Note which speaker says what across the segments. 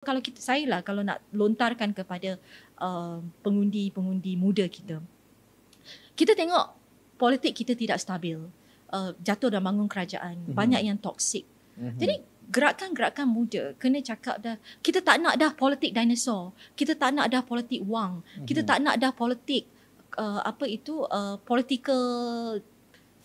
Speaker 1: Kalau saya lah, kalau nak lontarkan kepada pengundi-pengundi muda kita, kita tengok politik kita tidak stabil, jatuh dan bangun kerajaan, banyak yang toksik. Jadi gerakan-gerakan muda kena cakap dah, kita tak nak dah politik dinosaur, kita tak nak dah politik wang, kita tak nak dah politik political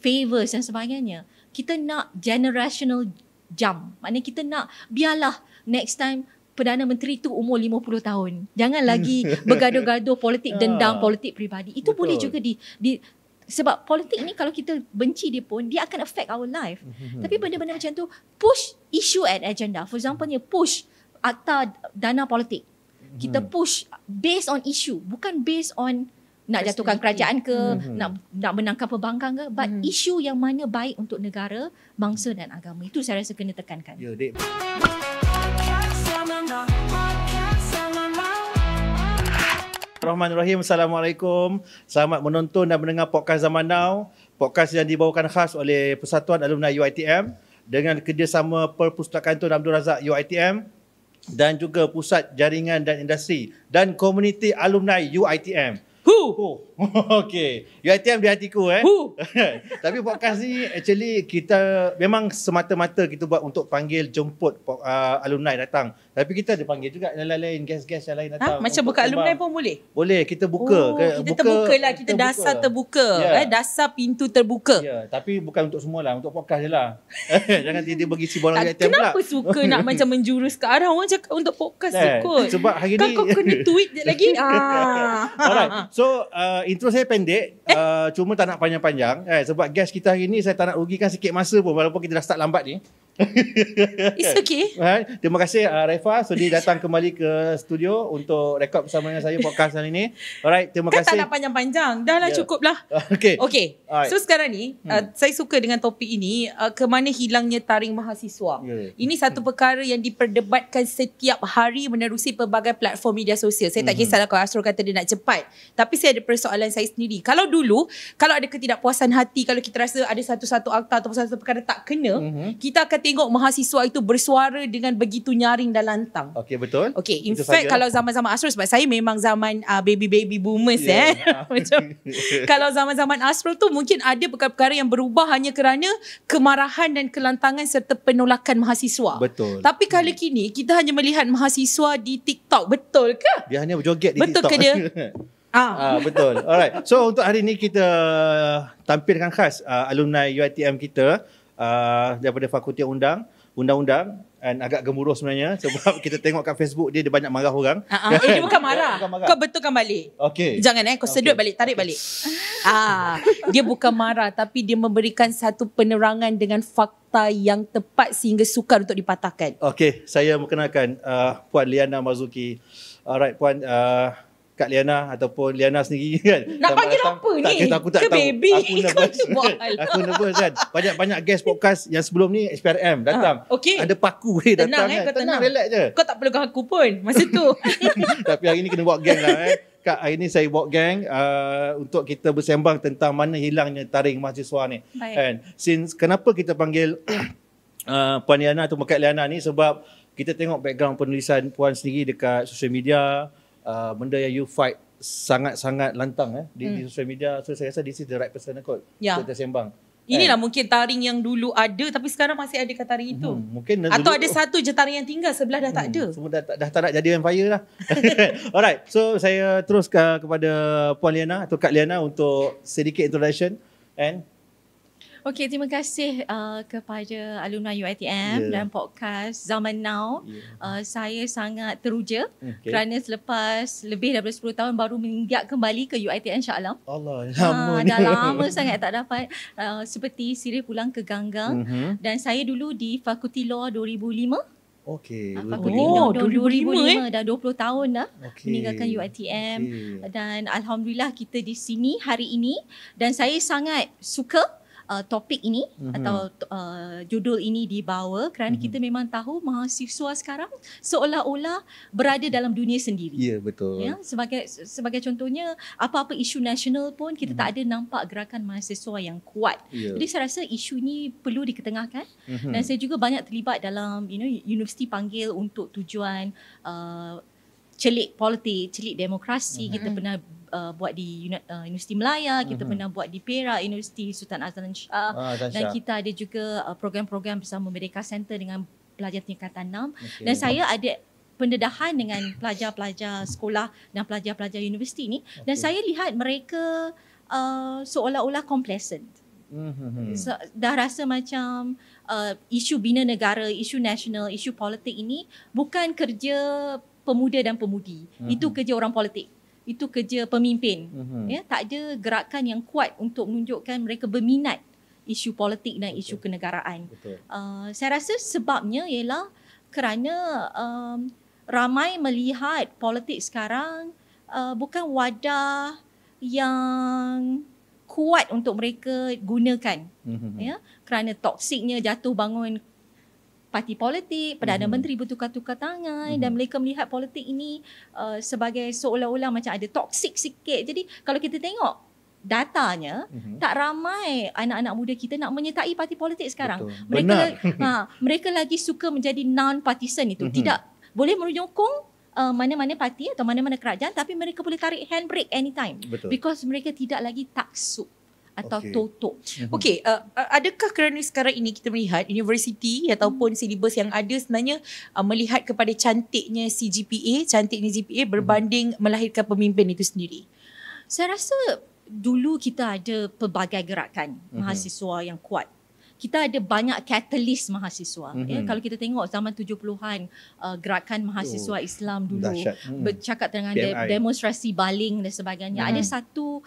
Speaker 1: favors dan sebagainya. Kita nak generational jump. Maknanya kita nak, biarlah next time Perdana Menteri tu umur 50 tahun. Jangan lagi bergaduh-gaduh politik dendam, politik peribadi. Itu boleh juga sebab politik ni kalau kita benci dia pun, dia akan affect our life. Tapi benda-benda macam tu, push issue and agenda. For example, push akta dana politik. Kita push based on issue, bukan based on nak jatuhkan kerajaan ke, nak menangkan pembangkang ke, but isu yang mana baik untuk negara, bangsa dan agama. Itu saya rasa kena tekankan.
Speaker 2: Ya, Dek. Bismillahirrahmanirrahim. Assalamualaikum. Selamat menonton dan mendengar podcast Zaman Now. Podcast yang dibawakan khas oleh Persatuan Alumni UiTM dengan kerjasama Perpustakaan Tun Abdul Razak UiTM dan juga Pusat Jaringan dan Industri dan Komuniti Alumni UiTM. Okey. UiTM di hatiku Tapi podcast ni actually kita memang semata-mata kita buat untuk panggil jemput alumni datang. Tapi kita ada panggil juga yang lain-lain, guest-guest yang lain datang.
Speaker 1: Macam buka alumni pun boleh?
Speaker 2: Boleh, kita buka.
Speaker 1: Kita terbuka lah, kita dasar terbuka. Dasar pintu terbuka.
Speaker 2: Ya, tapi bukan untuk semua lah, untuk podcast je lah. Jangan tiba-tiba bagi si bola UiTM pula.
Speaker 1: Kenapa suka nak macam menjurus ke arah orang cakap untuk podcast kot?
Speaker 2: Sebab hari ni
Speaker 1: kau kena tweet dia lagi.
Speaker 2: Alright. So intro saya pendek, cuma tak nak panjang-panjang sebab guest kita hari ni saya tak nak rugikan sikit masa pun walaupun kita dah start lambat ni.
Speaker 1: It's okay.
Speaker 2: Terima kasih Raifa sudi datang kembali ke studio untuk rekod bersama dengan saya podcast hari ni. Alright, terima kasih.
Speaker 1: Tak nak panjang-panjang. Dah lah, cukup lah.
Speaker 2: Okay.
Speaker 1: Right. So sekarang ni saya suka dengan topik ini, ke mana hilangnya taring mahasiswa. Ini satu perkara yang diperdebatkan setiap hari menerusi pelbagai platform media sosial. Saya tak kisahlah kalau Asrul kata dia nak cepat. Tapi saya ada persoalan saya sendiri. Kalau dulu, kalau ada ketidakpuasan hati, kalau kita rasa ada satu-satu akta atau satu perkara tak kena, kita akan tengok mahasiswa itu bersuara dengan begitu nyaring dan lantang.
Speaker 2: Okey, betul.
Speaker 1: Okey, in fact kalau zaman-zaman Asrul, sebab saya memang zaman baby boomers macam kalau zaman-zaman Asrul tu mungkin ada perkara-perkara yang berubah hanya kerana kemarahan dan kelantangan serta penolakan mahasiswa.
Speaker 2: Betul.
Speaker 1: Tapi kali kini kita hanya melihat mahasiswa di TikTok. Betul ke?
Speaker 2: Dia hanya berjoget di
Speaker 1: TikTok. Betul ke dia?
Speaker 2: Betul. Alright. So untuk hari ni kita tampilkan khas alumni UiTM kita daripada Fakulti Undang-Undang, dan agak gemuruh sebenarnya sebab kita tengok kat Facebook dia banyak marah orang.
Speaker 1: Dia bukan marah. Kau betulkan balik.
Speaker 2: Okey.
Speaker 1: Jangan kau sedut balik, tarik balik. Dia bukan marah tapi dia memberikan satu penerangan dengan fakta yang tepat sehingga sukar untuk dipatahkan.
Speaker 2: Okey, saya memperkenalkan Puan Liana Marzuki. Alright, Puan Kak Liana ataupun Liana sendiri kan.
Speaker 1: Nak panggil apa ni?
Speaker 2: Aku tak tahu.
Speaker 1: Baby.
Speaker 2: Aku nervous kan. Banyak guest podcast yang sebelum ni SPRM datang.
Speaker 1: Okay.
Speaker 2: Ada paku datang kan. Tenang, relax je.
Speaker 1: Kau tak perlukan aku pun masa tu.
Speaker 2: Tapi hari ni kena buat gang lah Kak, hari ni saya buat gang untuk kita bersembang tentang mana hilangnya taring mahasiswa ni. Kan? Kenapa kita panggil Puan Liana atau Kak Liana ni, sebab kita tengok background penulisan Puan sendiri dekat social media, benda yang you fight sangat-sangat lantang di social media. So saya rasa this is the right person kot untuk tersembang.
Speaker 1: Inilah mungkin taring yang dulu ada tapi sekarang masih ada kat taring itu.
Speaker 2: Mungkin
Speaker 1: atau ada satu je taring yang tinggal, sebelah dah tak ada.
Speaker 2: Semua dah tak nak jadi vampire lah. Alright, so saya terus kepada Puan Liana atau Kak Liana untuk sedikit introduction.
Speaker 1: Okey, terima kasih kepada alumni UiTM dan podcast Zaman Now. Saya sangat teruja kerana selepas lebih daripada 10 tahun baru menginjak kembali ke UiTM Shah Alam.
Speaker 2: Allah, lama
Speaker 1: dah lama sangat tak dapat seperti sirih pulang ke Ganggang. Dan saya dulu di Fakulti Law 2005.
Speaker 2: Okey.
Speaker 1: Fakulti Law 2005 dah 20 tahun dah meninggalkan UiTM. Dan alhamdulillah kita di sini hari ini dan saya sangat suka topik ini atau judul ini dibawa kerana kita memang tahu mahasiswa sekarang seolah-olah berada dalam dunia sendiri.
Speaker 2: Ya, betul.
Speaker 1: Ya, sebagai contohnya, apa-apa isu nasional pun kita tak ada nampak gerakan mahasiswa yang kuat. Jadi saya rasa isu ni perlu diketengahkan dan saya juga banyak terlibat dalam universiti panggil untuk tujuan celik politik, celik demokrasi. Kita pernah buat di Universiti Melaya, kita pernah buat di Perak, Universiti Sultan Azlan Shah, dan kita ada juga program-program bersama Merdeka Center dengan pelajar tingkatan 6. Dan saya ada pendedahan dengan pelajar-pelajar sekolah dan pelajar-pelajar universiti ni, dan saya lihat mereka seolah-olah complacent. Dah rasa macam isu bina negara, isu nasional, isu politik ini bukan kerja pemuda dan pemudi. Itu kerja orang politik. Itu kerja pemimpin. Ya, tak ada gerakan yang kuat untuk menunjukkan mereka berminat isu politik dan isu kenegaraan. Saya rasa sebabnya ialah kerana ramai melihat politik sekarang bukan wadah yang kuat untuk mereka gunakan. Ya, kerana toksiknya jatuh bangun parti politik, Perdana Menteri bertukar-tukar tangan dan mereka melihat politik ini sebagai seolah-olah macam ada toksik sikit. Jadi kalau kita tengok datanya, tak ramai anak-anak muda kita nak menyertai parti politik sekarang. Mereka lagi suka menjadi non-partisan itu. Tidak boleh menyokong mana-mana parti atau mana-mana kerajaan, tapi mereka boleh tarik handbrake anytime. Because mereka tidak lagi taksub atau totok.
Speaker 3: Okey, adakah kerana sekarang ini kita melihat universiti ataupun silibus yang ada sebenarnya melihat kepada cantiknya GPA berbanding melahirkan pemimpin itu sendiri?
Speaker 1: Saya rasa dulu kita ada pelbagai gerakan mahasiswa yang kuat. Kita ada banyak katalis mahasiswa. Ya, kalau kita tengok zaman 70-an, gerakan mahasiswa Islam dulu bercakap dengan demonstrasi baling dan sebagainya. Ada satu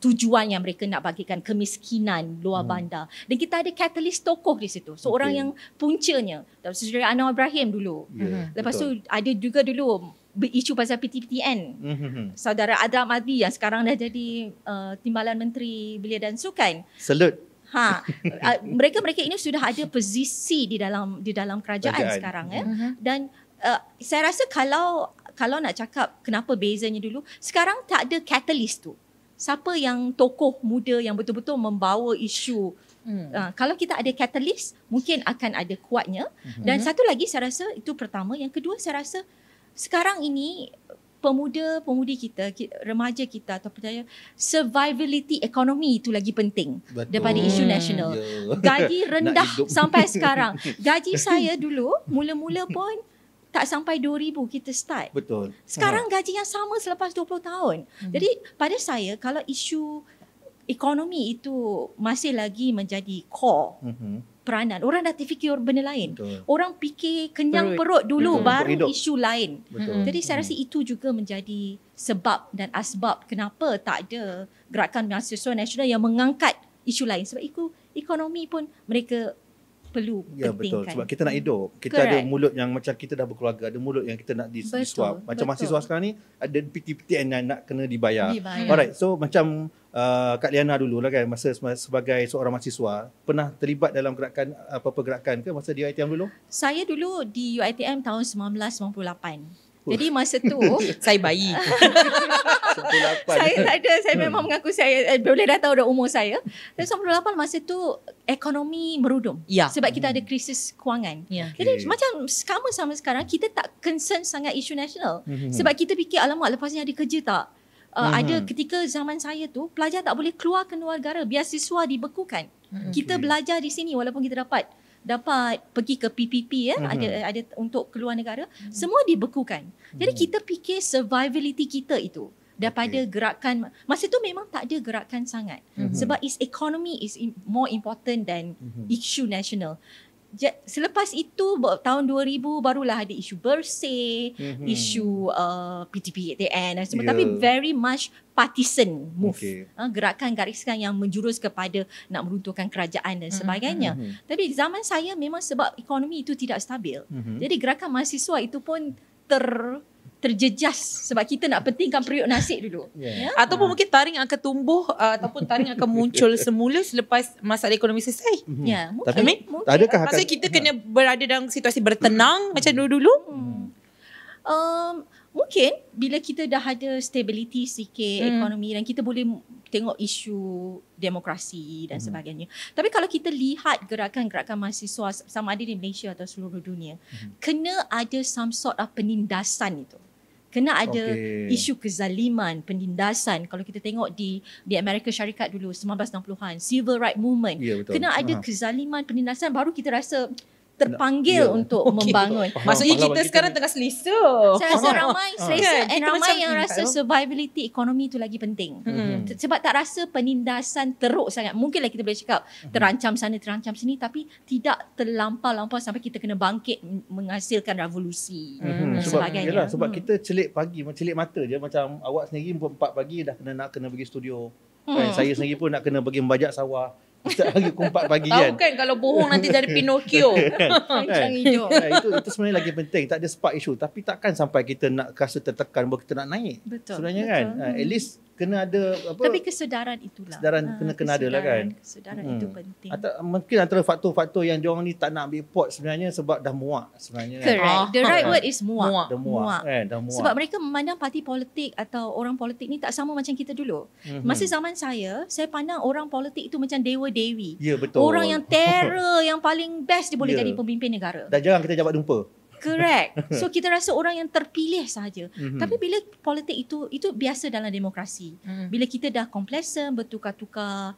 Speaker 1: tujuan yang mereka nak bagikan, kemiskinan luar bandar. Dan kita ada katalis tokoh di situ. Seorang yang puncanya, Saudara Anwar Ibrahim dulu. Lepas tu ada juga dulu isu pasal PTPTN. Saudara Adam Adli yang sekarang dah jadi Timbalan Menteri Belia dan Sukan.
Speaker 2: Salute.
Speaker 1: Mereka ini sudah ada posisi di dalam kerajaan sekarang. Dan saya rasa kalau nak cakap kenapa bezanya dulu, sekarang tak ada katalis tu. Siapa yang tokoh muda yang betul-betul membawa isu. Kalau kita ada katalis, mungkin akan ada kuatnya. Dan satu lagi saya rasa itu pertama. Yang kedua saya rasa sekarang ini pemuda-pemudi kita, remaja kita atau percaya survivability ekonomi itu lagi penting daripada isu nasional. Gaji rendah sampai sekarang. Gaji saya dulu mula-mula pun tak sampai 2,000 kita start. Sekarang gaji yang sama selepas 20 tahun. Jadi pada saya kalau isu ekonomi itu masih lagi menjadi core peranan. Orang dah terfikir benda lain. Orang fikir kenyang perut dulu baru isu lain. Jadi saya rasa itu juga menjadi sebab dan asbab kenapa tak ada gerakan mahasiswa nasional yang mengangkat isu lain. Sebab ekonomi pun mereka perlu pentingkan.
Speaker 2: Betul. Sebab kita nak hidup. Kita ada mulut yang macam kita dah berkeluarga. Ada mulut yang kita nak disuap. Macam mahasiswa sekarang ni ada PTPTN yang nak kena dibayar. Alright. So macam Kak Liana dulu lah kan, masa sebagai seorang mahasiswa, pernah terlibat dalam gerakan apa-apa gerakan ke masa di UiTM dulu?
Speaker 1: Saya dulu di UiTM tahun 1998. Jadi masa tu
Speaker 3: saya bayi.
Speaker 1: Saya tak ada, saya memang mengaku saya boleh dah tahu dah umur saya. Dan 98 masa tu ekonomi merudum. Sebab kita ada krisis kewangan. Jadi macam sama sekarang kita tak concern sangat isu nasional. Sebab kita fikir alamak lepas ni ada kerja tak? Ada ketika zaman saya tu pelajar tak boleh keluar ke luar negara, beasiswa dibekukan. Kita belajar di sini walaupun kita dapat pergi ke PPP ada untuk keluar negara, semua dibekukan. Jadi kita fikir survivability kita itu daripada gerakan. Masa tu memang tak ada gerakan sangat. Sebab economy is more important than issue national. Selepas itu tahun 2000 barulah ada isu bersih, isu PTPTN dan sebagainya. Tapi very much partisan move. Gerakan garisan yang menjurus kepada nak meruntuhkan kerajaan dan sebagainya. Tapi zaman saya memang sebab ekonomi itu tidak stabil. Jadi gerakan mahasiswa itu pun terjejas sebab kita nak pentingkan periuk nasi dulu.
Speaker 2: Yeah.
Speaker 3: Ataupun mungkin taring akan tumbuh ataupun taring akan muncul semula selepas masalah ekonomi selesai.
Speaker 1: Ya, mungkin.
Speaker 2: Tapi
Speaker 1: mungkin.
Speaker 2: adakah
Speaker 3: Maksudnya kita kena berada dalam situasi bertenang macam dulu-dulu.
Speaker 1: Mungkin bila kita dah ada stability sikit ekonomi dan kita boleh tengok isu demokrasi dan sebagainya. Tapi kalau kita lihat gerakan-gerakan mahasiswa sama ada di Malaysia atau seluruh dunia, kena ada some sort of penindasan itu. Kena ada isu kezaliman, penindasan. Kalau kita tengok di Amerika Syarikat dulu 1960-an, civil right movement.
Speaker 2: Ya, betul.
Speaker 1: Kena ada kezaliman, penindasan baru kita rasa terpanggil untuk membangun.
Speaker 3: Maksudnya
Speaker 2: pahlawan
Speaker 3: kita
Speaker 2: kita
Speaker 3: sekarang
Speaker 2: ni.
Speaker 3: tengah selesa.
Speaker 1: Saya rasa ramai selesa
Speaker 3: Kan?
Speaker 1: and
Speaker 3: Kita
Speaker 1: ramai
Speaker 3: macam,
Speaker 1: yang rasa
Speaker 3: tak tahu.
Speaker 1: survivability ekonomi tu lagi penting. Sebab tak rasa penindasan teruk sangat. Mungkinlah kita boleh cakap terancam sana, terancam sini, tapi tidak terlampau-lampau sampai kita kena bangkit menghasilkan revolusi dan
Speaker 2: Sebab
Speaker 1: sebagainya.
Speaker 2: yalah, sebab kita celik pagi, celik mata je, macam awak sendiri pukul 4 pagi dah nak kena pergi studio. Kan? Saya sendiri pun nak kena pergi membajak sawah. Setiap hari pukul 4 pagi
Speaker 3: Tahu kan kalau bohong nanti jadi Pinocchio.
Speaker 1: Panjang hidup.
Speaker 2: Itu sebenarnya lagi penting. Tak ada spark isu. Tapi takkan sampai kita nak rasa tertekan bahawa kita nak naik.
Speaker 1: Betul.
Speaker 2: Sebenarnya
Speaker 1: betul.
Speaker 2: kan. At least kena ada apa.
Speaker 1: Tapi kesedaran itulah.
Speaker 2: Kesedaran kena ada lah kan.
Speaker 1: Kesedaran itu penting.
Speaker 2: Atau mungkin antara faktor-faktor yang diorang ni tak nak ambil pot sebenarnya sebab dah muak sebenarnya. Kan?
Speaker 1: Correct. The right word is muak.
Speaker 2: Dah muak. Kan? Dah muak.
Speaker 1: Sebab mereka memandang parti politik atau orang politik ni tak sama macam kita dulu. Masa zaman saya pandang orang politik itu macam dewa-dewi.
Speaker 2: Ya, betul.
Speaker 1: Orang yang terror, yang paling best dia boleh
Speaker 2: Ya.
Speaker 1: jadi pemimpin negara.
Speaker 2: Dah jarang kita jabat jumpa.
Speaker 1: Correct. So kita rasa orang yang terpilih sahaja. Tapi bila politik itu biasa dalam demokrasi. Bila kita dah complacent, bertukar-tukar,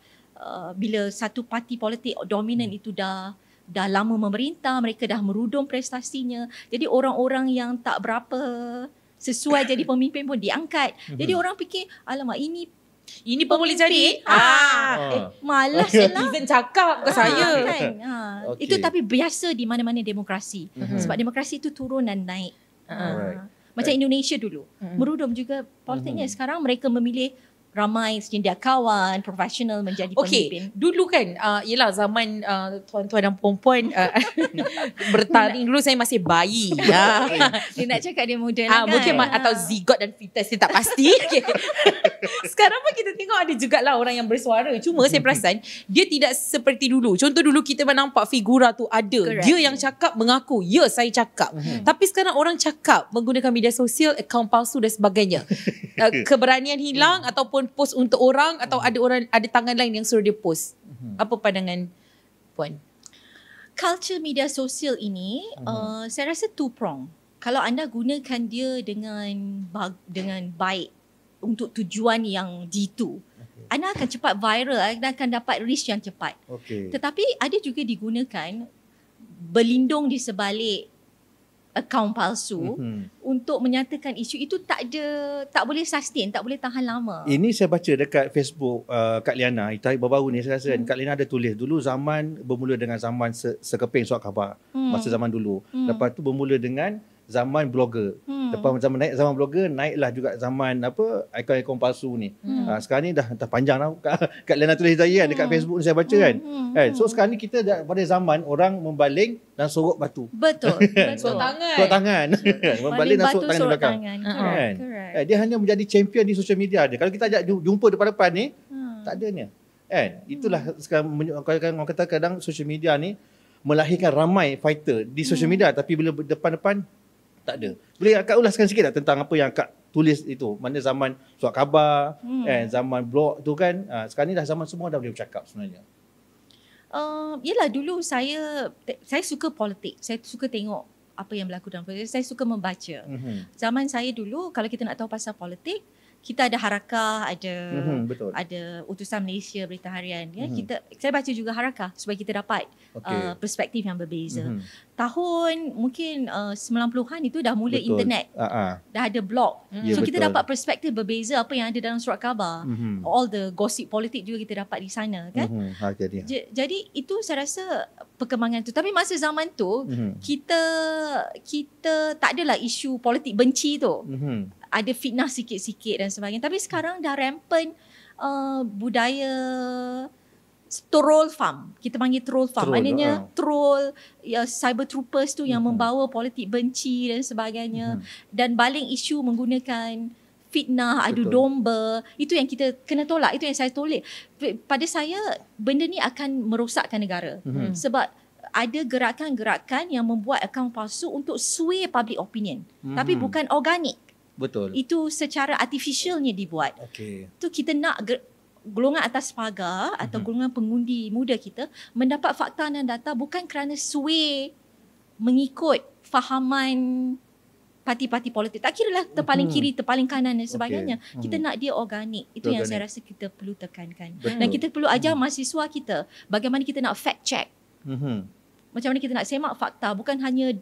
Speaker 1: bila satu parti politik dominan itu dah lama memerintah, mereka dah merudum prestasinya. Jadi orang-orang yang tak berapa sesuai jadi pemimpin pun diangkat. Jadi orang fikir, alamak ini
Speaker 3: pun boleh jadi.
Speaker 1: malas je lah.
Speaker 3: Netizen cakap ke saya.
Speaker 1: Kan?
Speaker 2: Okey.
Speaker 1: Itu tapi biasa di mana-mana demokrasi. Sebab demokrasi itu turun dan naik.
Speaker 2: Alright.
Speaker 1: Macam Indonesia dulu. Merudum juga politiknya. Sekarang mereka memilih ramai cendekiawan, profesional menjadi pemimpin.
Speaker 3: Dulu kan, yelah zaman tuan-tuan dan perempuan bertanding dulu saya masih bayi.
Speaker 1: Dia nak cakap dia muda lah kan.
Speaker 3: Mungkin atau zigot dan fetus, saya tak pasti. Okay. Sekarang pun kita tengok ada jugalah orang yang bersuara. Cuma saya perasan dia tidak seperti dulu. Contoh dulu kita nampak figura tu ada.
Speaker 1: Correct.
Speaker 3: Dia yang cakap mengaku, ya saya cakap. Tapi sekarang orang cakap menggunakan media sosial, akaun palsu dan sebagainya. Keberanian hilang ataupun post untuk orang atau ada tangan lain yang suruh dia post. Apa pandangan Puan?
Speaker 1: Culture media sosial ini saya rasa two prong. Kalau anda gunakan dia dengan baik untuk tujuan yang jitu, anda akan cepat viral, anda akan dapat reach yang cepat.
Speaker 2: Okey.
Speaker 1: Tetapi ada juga digunakan berlindung di sebalik akaun palsu untuk menyatakan isu itu tak boleh sustain, tak boleh tahan lama.
Speaker 2: Ini saya baca dekat Facebook Kak Liana, tarikh baru-baru ni saya rasa kan Kak Liana ada tulis dulu zaman bermula dengan zaman sekeping surat khabar masa zaman dulu. Lepas tu bermula dengan zaman blogger. Lepas zaman blogger naiklah juga zaman akaun palsu ni. Sekarang ni dah panjang lah Kak Liana tulis tadi kan dekat Facebook ni saya baca kan. So sekarang ni kita dah pada zaman orang membaling dan sorok batu.
Speaker 1: Betul.
Speaker 3: Sorok tangan.
Speaker 2: Sorok tangan. Membaling dan sorok tangan di belakang.
Speaker 1: Correct.
Speaker 2: Dia hanya menjadi champion di social media dia. Kalau kita ajak jumpa depan-depan ni, tak adanya. Itulah sekarang orang kata kadang social media ni melahirkan ramai fighter di social media tapi bila depan-depan tak ada. Boleh Kak ulaskan sikit tak tentang apa yang Kak tulis itu? Mana zaman surat khabar, zaman blog tu kan. Sekarang ni dah zaman semua dah boleh bercakap sebenarnya.
Speaker 1: Yelah dulu saya suka politik. Saya suka tengok apa yang berlaku dalam politik. Saya suka membaca. Zaman saya dulu kalau kita nak tahu pasal politik, kita ada Harakah,
Speaker 2: betul.
Speaker 1: ada Utusan Malaysia Berita Harian. Ya, saya baca juga Harakah supaya kita dapat perspektif yang berbeza. Tahun mungkin 90-an itu dah mula internet. Dah ada blog.
Speaker 2: Ya,
Speaker 1: So kita
Speaker 2: betul.
Speaker 1: dapat perspektif berbeza apa yang ada dalam surat khabar. All the gossip politik juga kita dapat di sana kan. Jadi itu saya rasa perkembangan tu. Tapi masa zaman tu kita tak adalah isu politik benci tu. Ada fitnah sikit-sikit dan sebagainya. Tapi sekarang dah rampant budaya troll farm. Kita panggil troll farm.
Speaker 2: Troll,
Speaker 1: Maknanya troll cyber troopers tu yang membawa politik benci dan sebagainya dan baling isu menggunakan fitnah, adu domba. Itu yang kita kena tolak. Itu yang saya tolak. Pada saya benda ni akan merosakkan negara. Sebab ada gerakan-gerakan yang membuat akaun palsu untuk sway public opinion. Tapi bukan organik.
Speaker 2: Betul.
Speaker 1: Itu secara artificialnya dibuat.
Speaker 2: Okey.
Speaker 1: Tu kita nak golongan atas pagar atau golongan pengundi muda kita mendapat fakta dan data bukan kerana sway mengikut fahaman parti-parti politik. Tak kira lah terpaling kiri, terpaling kanan dan sebagainya. Kita nak dia organik. Itu yang saya rasa kita perlu tekankan. Dan kita perlu ajar mahasiswa kita bagaimana kita nak fact check. Macam mana kita nak semak fakta. Bukan hanya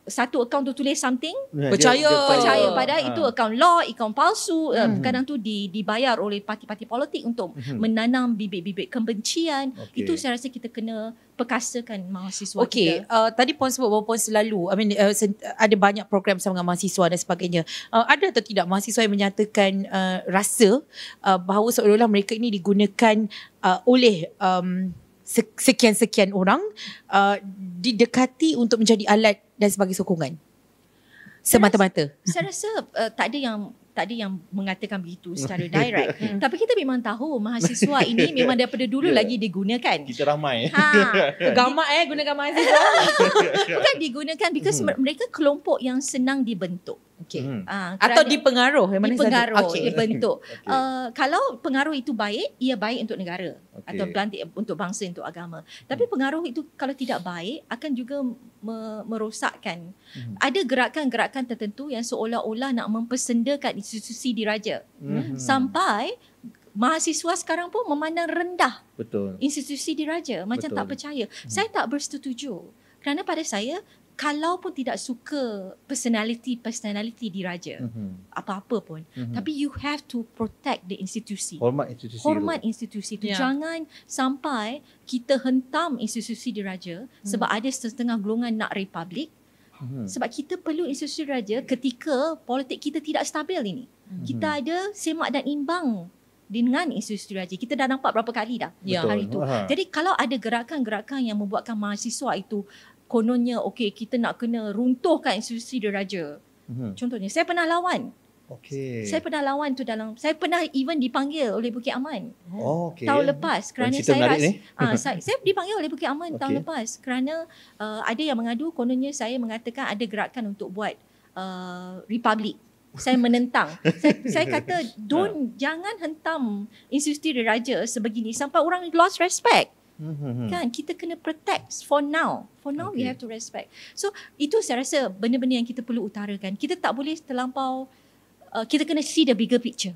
Speaker 1: satu akaun tu tulis something,
Speaker 3: Percaya.
Speaker 1: padahal itu akaun law, akaun palsu. Kadang tu dibayar oleh parti-parti politik untuk menanam bibit-bibit kebencian. Itu saya rasa kita kena perkasakan mahasiswa kita.
Speaker 3: Tadi Puan sebut bahawa Puan selalu ada banyak program bersama dengan mahasiswa dan sebagainya. Ada atau tidak mahasiswa yang menyatakan rasa bahawa seolah-olah mereka ini digunakan oleh sekian-sekian orang didekati untuk menjadi alat dan sebagai sokongan semata-mata?
Speaker 1: Saya rasa tak ada yang mengatakan begitu secara direct. Tapi kita memang tahu mahasiswa ini memang daripada dulu lagi digunakan.
Speaker 2: Kita ramai.
Speaker 3: Gamak gunakan mahasiswa.
Speaker 1: Bukan digunakan because mereka kelompok yang senang dibentuk.
Speaker 3: Atau dipengaruh.
Speaker 1: Dipengaruh, dibentuk. Kalau pengaruh itu baik, ia baik untuk negara. Atau untuk bangsa, untuk agama. Tapi pengaruh itu kalau tidak baik akan juga merosakkan. Ada gerakan-gerakan tertentu yang seolah-olah nak mempersendakan institusi diraja. Sampai mahasiswa sekarang pun memandang rendah institusi diraja. Macam tak percaya. Saya tak bersetuju. Kerana pada saya, kalau pun tidak suka personality diraja, apa-apa pun, tapi you have to protect the institusi. Hormat institusi tu. Jangan sampai kita hentam institusi diraja sebab ada setengah golongan nak republik. Sebab kita perlu institusi diraja ketika politik kita tidak stabil ini. Kita ada semak dan imbang dengan institusi diraja. Kita dah nampak berapa kali dah hari itu. Jadi kalau ada gerakan-gerakan yang membuatkan mahasiswa itu kononnya kita nak kena runtuhkan institusi diraja. Contohnya saya pernah lawan. Saya pernah lawan tu saya pernah even dipanggil oleh Bukit Aman. Tahun lepas kerana saya dipanggil oleh Bukit Aman tahun lepas kerana ada yang mengadu kononnya saya mengatakan ada gerakan untuk buat republik. Saya menentang. Saya kata jangan hentam institusi diraja sebegini sampai orang lost respect. Kan kita kena protect for now we have to respect. So itu saya rasa benda-benda yang kita perlu utarakan. Kita tak boleh terlampau kita kena see the bigger picture.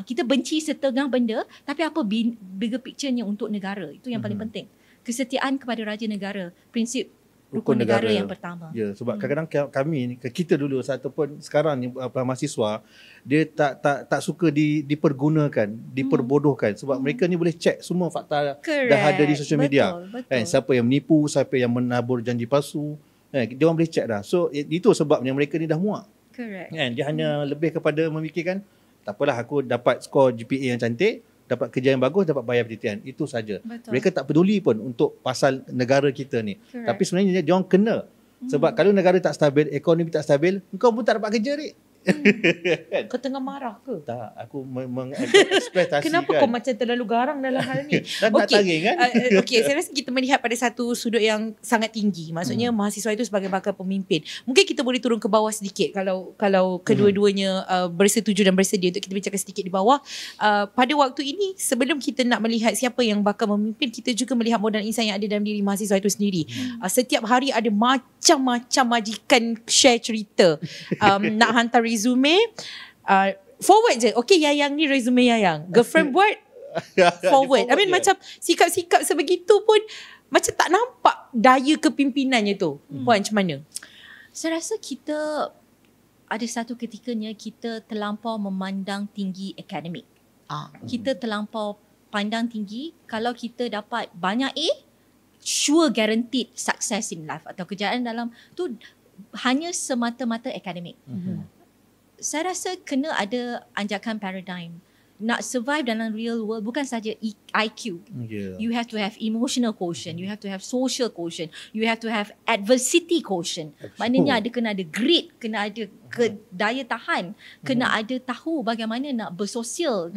Speaker 1: Kita benci setengah benda tapi apa bigger picture-nya untuk negara. Itu yang paling penting. Kesetiaan kepada raja negara, prinsip rukun negara yang pertama.
Speaker 2: Ya, sebab kadang-kadang kami ni, kita dulu ataupun sekarang ni mahasiswa, dia tak suka dipergunakan, diperbodohkan sebab mereka ni boleh check semua fakta dah ada di social media. Betul. Siapa yang menipu, siapa yang menabur janji palsu, dia orang boleh check dah. So itu sebabnya mereka ni dah muak. Dia hanya lebih kepada memikirkan tak apalah aku dapat skor GPA yang cantik, dapat kerja yang bagus, dapat bayar pertitian. Itu saja. Mereka tak peduli pun untuk pasal negara kita ni. Tapi sebenarnya dia orang kena. Sebab kalau negara tak stabil, ekonomi tak stabil, kau pun tak dapat kerja, Rik.
Speaker 3: Kau tengah marah ke?
Speaker 2: Tak, aku mengekspektasikan.
Speaker 3: Kenapa kau macam terlalu garang dalam hal ni?
Speaker 2: Nak taring kan?
Speaker 3: Saya rasa kita melihat pada satu sudut yang sangat tinggi. Maksudnya mahasiswa itu sebagai bakal pemimpin. Mungkin kita boleh turun ke bawah sedikit kalau kedua-duanya bersetuju dan bersedia untuk kita bincangkan sedikit di bawah. Pada waktu ini, sebelum kita nak melihat siapa yang bakal memimpin, kita juga melihat modal insan yang ada dalam diri mahasiswa itu sendiri. Setiap hari ada macam-macam majikan share cerita. Nak hantar resume, forward je. Yayang ni resume Yayang. Girlfriend buat, forward. Macam sikap-sikap sebegitu pun macam tak nampak daya kepimpinannya tu. Puan, macam mana?
Speaker 1: Saya rasa kita ada satu ketikanya kita terlampau memandang tinggi akademik. Kita terlampau pandang tinggi kalau kita dapat banyak A, sure guaranteed success in life atau kejayaan dalam tu hanya semata-mata akademik. Saya rasa kena ada anjakan paradigm. nak survive dalam real world bukan saja IQ.
Speaker 2: Yeah.
Speaker 1: You have to have emotional quotient, you have to have social quotient, you have to have adversity quotient. Maknanya kena ada grit, kena ada daya tahan, kena ada tahu bagaimana nak bersosial.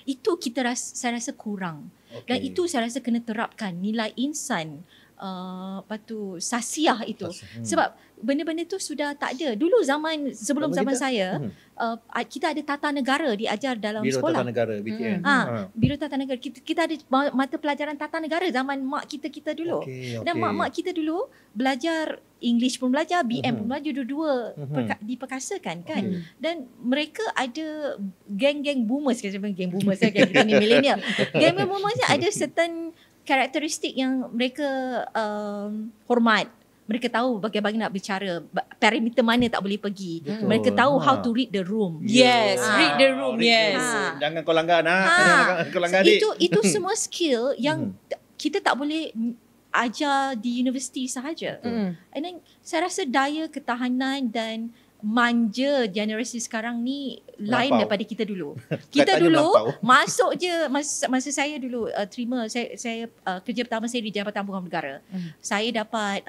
Speaker 1: Itu saya rasa kurang. Dan itu saya rasa kena terapkan nilai insan, sasiah itu. Sebab benda-benda tu sudah tak ada. Dulu sebelum zaman saya, kita ada tata negara diajar dalam
Speaker 2: Biro
Speaker 1: sekolah.
Speaker 2: Tata Negara, BTN.
Speaker 1: Biro Tata Negara. Kita ada mata pelajaran tata negara zaman mak kita dulu. Dan mak-mak kita dulu belajar English pun belajar, BM pun belajar, dua-dua diperkasakan kan. Dan mereka ada geng-geng boomers, geng boomers kan, kita ni millennial. Geng-geng boomers ada certain karakteristik yang mereka hormat. Mereka tahu bagaimana nak bicara, perimeter mana tak boleh pergi.
Speaker 2: Betul.
Speaker 1: Mereka tahu how to read the room.
Speaker 3: Yes, read the room, yes.
Speaker 2: Jangan kau langgar jangan kau langgar adik.
Speaker 1: Itu semua skill yang kita tak boleh ajar di universiti sahaja. And then saya rasa daya ketahanan dan manja generasi sekarang ni lain daripada kita dulu. Kita dulu masuk je masa saya dulu terima saya kerja pertama saya di Jabatan Pengumuman Negara. Saya dapat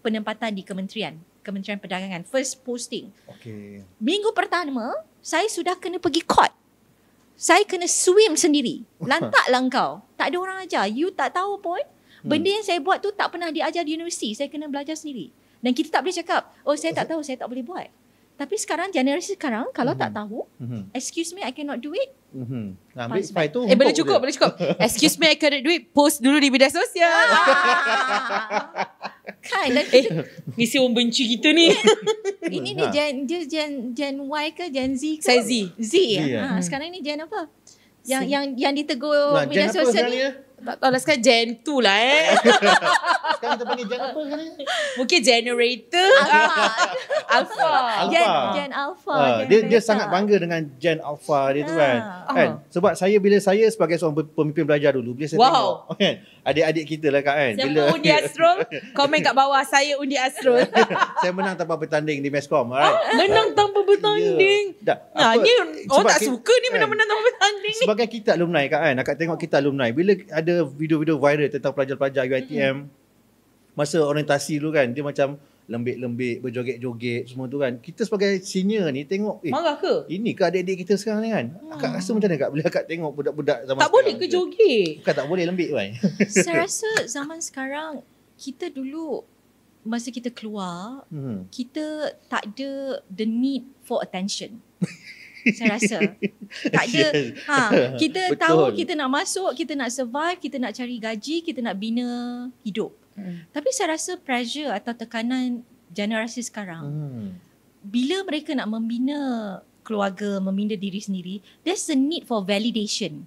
Speaker 1: penempatan di Kementerian Perdagangan, first posting. Minggu pertama saya sudah kena pergi court. Saya kena swim sendiri. Lantaklah engkau. Tak ada orang ajar. You tak tahu pun. Benda yang saya buat tu tak pernah diajar di universiti. Saya kena belajar sendiri. Dan kita tak boleh cakap, saya tak tahu, saya tak boleh buat. Tapi sekarang, generasi sekarang, kalau tak tahu, excuse me, I cannot do it.
Speaker 2: Ambil file tu.
Speaker 3: Boleh cukup. Excuse me, I cannot do it. Post dulu di media sosial.
Speaker 1: Kan?
Speaker 3: Mesti orang benci kita ni.
Speaker 1: Ini ni Gen Y ke Gen Z ke?
Speaker 3: Saya Z.
Speaker 1: Z. Sekarang ni Gen apa? Yang ditegur media
Speaker 2: Gen apa
Speaker 1: sosial
Speaker 2: sekarang
Speaker 1: ni?
Speaker 2: ni?
Speaker 3: Tak tahu lah sekarang Gen 2 lah
Speaker 2: Sekarang kita panggil Gen apa sekarang ni?
Speaker 3: Mungkin generator. Alpha.
Speaker 1: Gen Alpha.
Speaker 2: Dia sangat bangga dengan Gen Alpha dia tu kan. Sebab bila saya sebagai seorang pemimpin belajar dulu, bila saya tengok kan, adik-adik kita lah kan.
Speaker 3: Siapa undi Astro? Komen kat bawah, saya undi Astro.
Speaker 2: Saya menang tanpa bertanding di Meskom.
Speaker 3: Menang tanpa bertanding. Ni orang tak suka ni menang-menang tanpa bertanding ni.
Speaker 2: Sebagai kita alumni kan, akak tengok kita alumni, bila ada video-video viral tentang pelajar-pelajar UiTM masa orientasi dulu kan, dia macam lembik-lembik, berjoget-joget semua tu kan. Kita sebagai senior ni tengok,
Speaker 3: marah ke?
Speaker 2: Ini ke adik-adik kita sekarang ni kan? Akak rasa macam mana kak bila akak tengok budak-budak zaman
Speaker 3: tak boleh ke joget?
Speaker 2: Bukan tak boleh, lembik kan?
Speaker 1: Saya rasa zaman sekarang, kita dulu masa kita keluar, kita tak ada the need for attention. Saya rasa tak ada. Kita
Speaker 2: Betul.
Speaker 1: tahu kita nak masuk, kita nak survive, kita nak cari gaji, kita nak bina hidup. Tapi saya rasa pressure atau tekanan generasi sekarang, bila mereka nak membina keluarga, membina diri sendiri, there's a need for validation.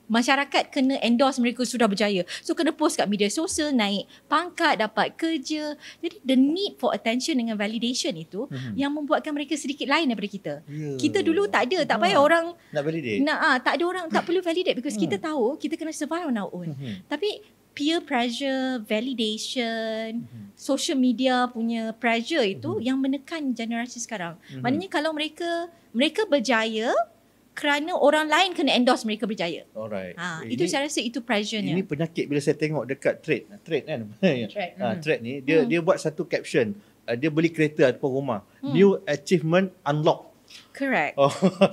Speaker 1: Masyarakat kena endorse mereka sudah berjaya. So kena post kat media sosial, naik pangkat, dapat kerja. Jadi the need for attention dengan validation itu yang membuatkan mereka sedikit lain daripada kita. Kita dulu tak ada, tak payah orang
Speaker 2: nak validate.
Speaker 1: Tak ada orang, tak perlu validate because kita tahu kita kena survive on our own. Tapi peer pressure, validation, social media punya pressure itu yang menekan generasi sekarang. Maknanya kalau mereka berjaya kerana orang lain kena endorse mereka berjaya.
Speaker 2: Alright.
Speaker 1: Itu saya rasa itu pressure-nya.
Speaker 2: Ini penyakit bila saya tengok dekat trade kan. Trade ni dia buat satu caption. Dia beli kereta ataupun rumah. New achievement unlock.
Speaker 1: Correct.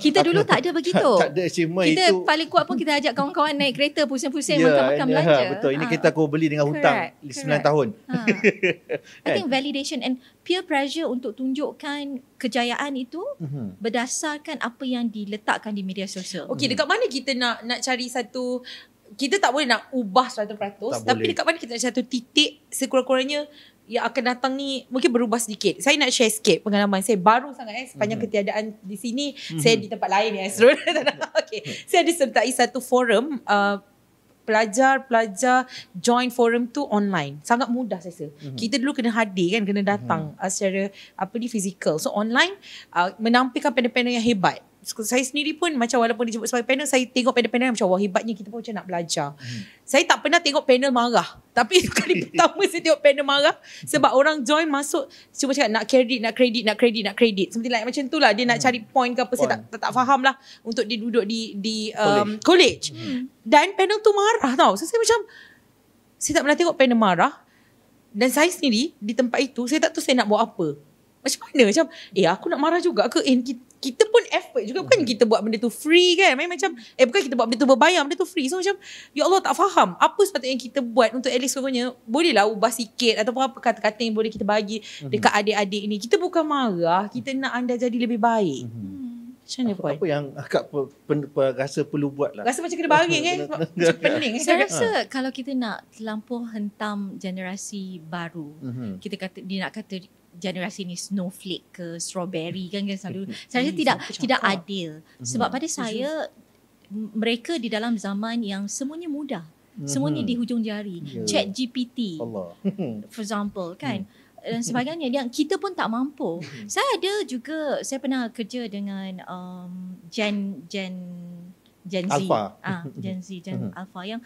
Speaker 1: Kita dulu tak ada begitu.
Speaker 2: Tak ada achievement
Speaker 1: kita
Speaker 2: itu.
Speaker 1: Paling kuat pun kita ajak kawan-kawan naik kereta pusing-pusing makan-makan belanja.
Speaker 2: Betul. Ini kereta aku beli dengan hutang 9 tahun.
Speaker 1: I think validation and peer pressure untuk tunjukkan kejayaan itu berdasarkan apa yang diletakkan di media sosial.
Speaker 3: Okey, dekat mana kita nak cari satu, kita tak boleh nak ubah 100%, tapi dekat mana kita nak cari satu titik sekurang-kurangnya yang akan datang ni mungkin berubah sedikit. Saya nak share sikit pengalaman saya baru sangat sepanjang ketiadaan di sini. Saya di tempat lain ya, Azrul. Okay. Saya disertai satu forum, pelajar join forum tu online. Sangat mudah saya rasa. Kita dulu kena hadir kan, kena datang secara fizikal. So online menampilkan panel-panel yang hebat. saya sendiri pun macam walaupun dijemput sebagai panel, saya tengok panel-panel macam wah hebatnya kita pun macam nak belajar. Saya tak pernah tengok panel marah. Tapi kali pertama saya tengok panel marah sebab orang join masuk cuma cakap nak kredit. Something like macam tu lah. Dia nak cari point ke apa, saya tak faham lah untuk dia duduk di college. Dan panel tu marah tau. So saya macam, saya tak pernah tengok panel marah. Dan saya sendiri di tempat itu, saya tak tahu saya nak buat apa. Macam mana? Macam, aku nak marah juga ke? Kita pun effort juga. Bukan kita buat benda tu free kan? Macam, bukan kita buat benda tu berbayar, benda tu free. So macam, ya Allah tak faham. Apa sepatutnya yang kita buat untuk at least contohnya, bolehlah ubah sikit ataupun apa kata-kata yang boleh kita bagi dekat adik-adik ni. Kita bukan marah, kita nak anda jadi lebih baik. Macam mana Puan?
Speaker 2: Apa yang akak rasa perlu buat lah?
Speaker 3: Rasa macam kena baring macam pening.
Speaker 1: Saya rasa kalau kita nak terlampau hentam generasi baru, kita kata, dia nak kata generasi ni snowflake ke strawberry kan selalu. Saya rasa tidak adil. Sebab pada saya, mereka di dalam zaman yang semuanya mudah. Semuanya di hujung jari. Chat GPT, for example kan. Dan sebagainya yang kita pun tak mampu. Saya pernah kerja dengan Gen Z,
Speaker 2: Alpha.
Speaker 1: Gen Z, Alpha yang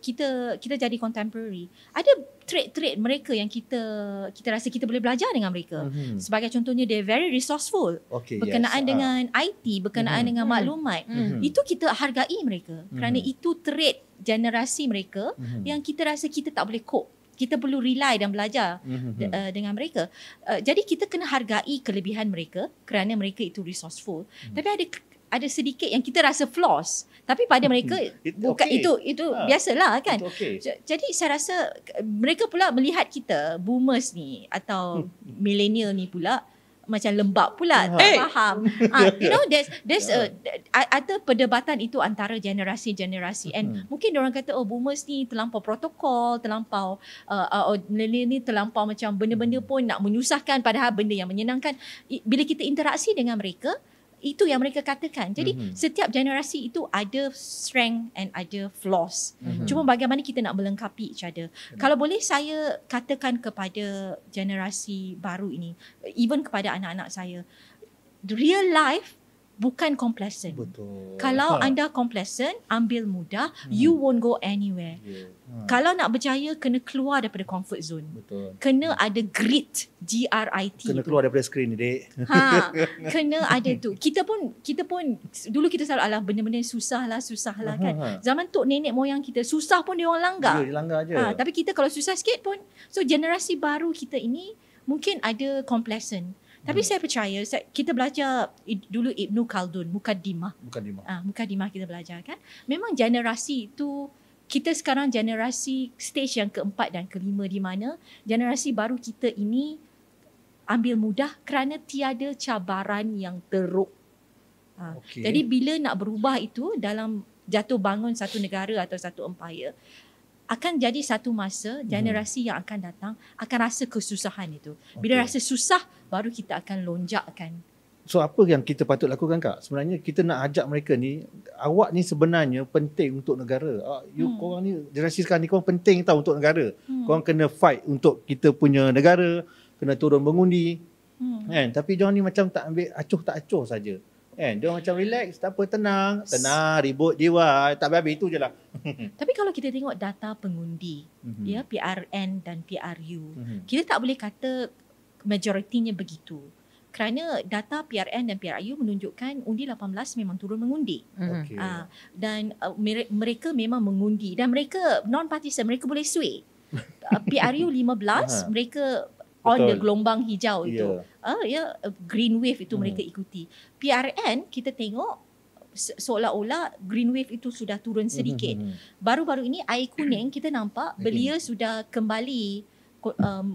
Speaker 1: kita jadi contemporary. Ada trait-trait mereka yang kita rasa kita boleh belajar dengan mereka. Sebagai contohnya, they very resourceful. Berkenaan dengan IT, berkenaan dengan maklumat. Itu kita hargai mereka. Kerana itu trait generasi mereka yang kita rasa kita tak boleh cope. Kita perlu rely dan belajar dengan mereka. Jadi kita kena hargai kelebihan mereka kerana mereka itu resourceful. Tapi ada sedikit yang kita rasa flaws, tapi pada mereka bukan itu biasalah kan. Jadi saya rasa mereka pula melihat kita boomers ni atau millennial ni pula macam lembab pula, tak faham. You know, there's ada perdebatan itu antara generasi-generasi, and mungkin orang kata boomers ni terlampau protokol, terlampau millennial ni terlampau macam benda-benda pun nak menyusahkan, padahal benda yang menyenangkan. Bila kita interaksi dengan mereka, itu yang mereka katakan. Jadi setiap generasi itu ada strength and ada flaws. Cuma bagaimana kita nak melengkapi each other. Kalau boleh saya katakan kepada generasi baru ini, even kepada anak-anak saya, real life bukan complacent.
Speaker 2: Betul.
Speaker 1: Kalau anda complacent, ambil mudah, you won't go anywhere. Kalau nak berjaya, kena keluar daripada comfort zone.
Speaker 2: Betul.
Speaker 1: Kena ada grit, G-R-I-T.
Speaker 2: Kena keluar daripada skrin ni, Dek.
Speaker 1: Kena ada tu. Kita pun dulu kita selalu benda-benda susah lah kan. Zaman tok nenek moyang kita susah pun dia orang langgar.
Speaker 2: Dia langgar je.
Speaker 1: Tapi kita kalau susah sikit pun, so generasi baru kita ini mungkin ada complacent. Tapi saya percaya, kita belajar dulu Ibnu Khaldun, Mukaddimah kita belajar kan. Memang generasi itu, kita sekarang generasi stage yang keempat dan kelima, di mana generasi baru kita ini ambil mudah kerana tiada cabaran yang teruk. Jadi bila nak berubah itu dalam jatuh bangun satu negara atau satu empire, akan jadi satu masa generasi yang akan datang akan rasa kesusahan itu. Bila rasa susah, baru kita akan lonjakkan.
Speaker 2: So apa yang kita patut lakukan, Kak? Sebenarnya kita nak ajak mereka ni, awak ni sebenarnya penting untuk negara. Korang ni, generasi sekarang ni korang penting tau untuk negara. Korang kena fight untuk kita punya negara, kena turun mengundi. Kan? Tapi diorang ni macam tak ambil acuh tak acuh saja. Kan? Dia macam relax, tak apa, tenang, ribut jiwa, tak habis-habis itu je lah.
Speaker 1: Tapi kalau kita tengok data pengundi, ya, PRN dan PRU, kita tak boleh kata majoritinya begitu. Kerana data PRN dan PRU menunjukkan undi 18 memang turun mengundi. Dan mereka memang mengundi, dan mereka non-partisan, mereka boleh sway. PRU 15, mereka on the gelombang hijau itu. Green wave itu mereka ikuti. PRN kita tengok seolah-olah green wave itu sudah turun sedikit. Baru-baru ini air kuning kita nampak belia sudah kembali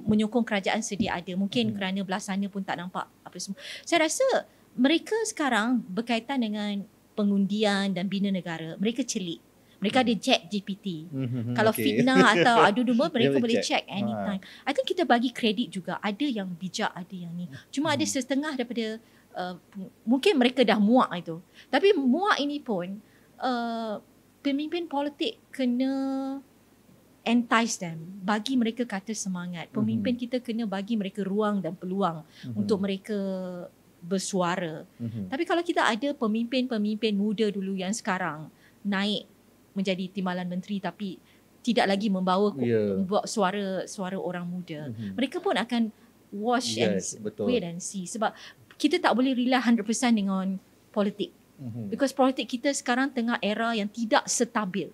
Speaker 1: menyokong kerajaan sedia ada. Mungkin kerana belah sana pun tak nampak apa semua. Saya rasa mereka sekarang berkaitan dengan pengundian dan bina negara, mereka celik. Mereka ada chat GPT. Kalau fitnah atau adu domba, mereka boleh check anytime. I think kita bagi kredit juga. Ada yang bijak, ada yang ni. Cuma ada setengah daripada, mungkin mereka dah muak itu. Tapi muak ini pun, pemimpin politik kena entice them. Bagi mereka kata semangat. Pemimpin kita kena bagi mereka ruang dan peluang untuk mereka bersuara. Tapi kalau kita ada pemimpin-pemimpin muda dulu yang sekarang naik menjadi timbalan menteri tapi tidak lagi membawa suara orang muda, mereka pun akan watch and wait and see. Sebab kita tak boleh rely 100% dengan politik. Because politik kita sekarang tengah era yang tidak stabil.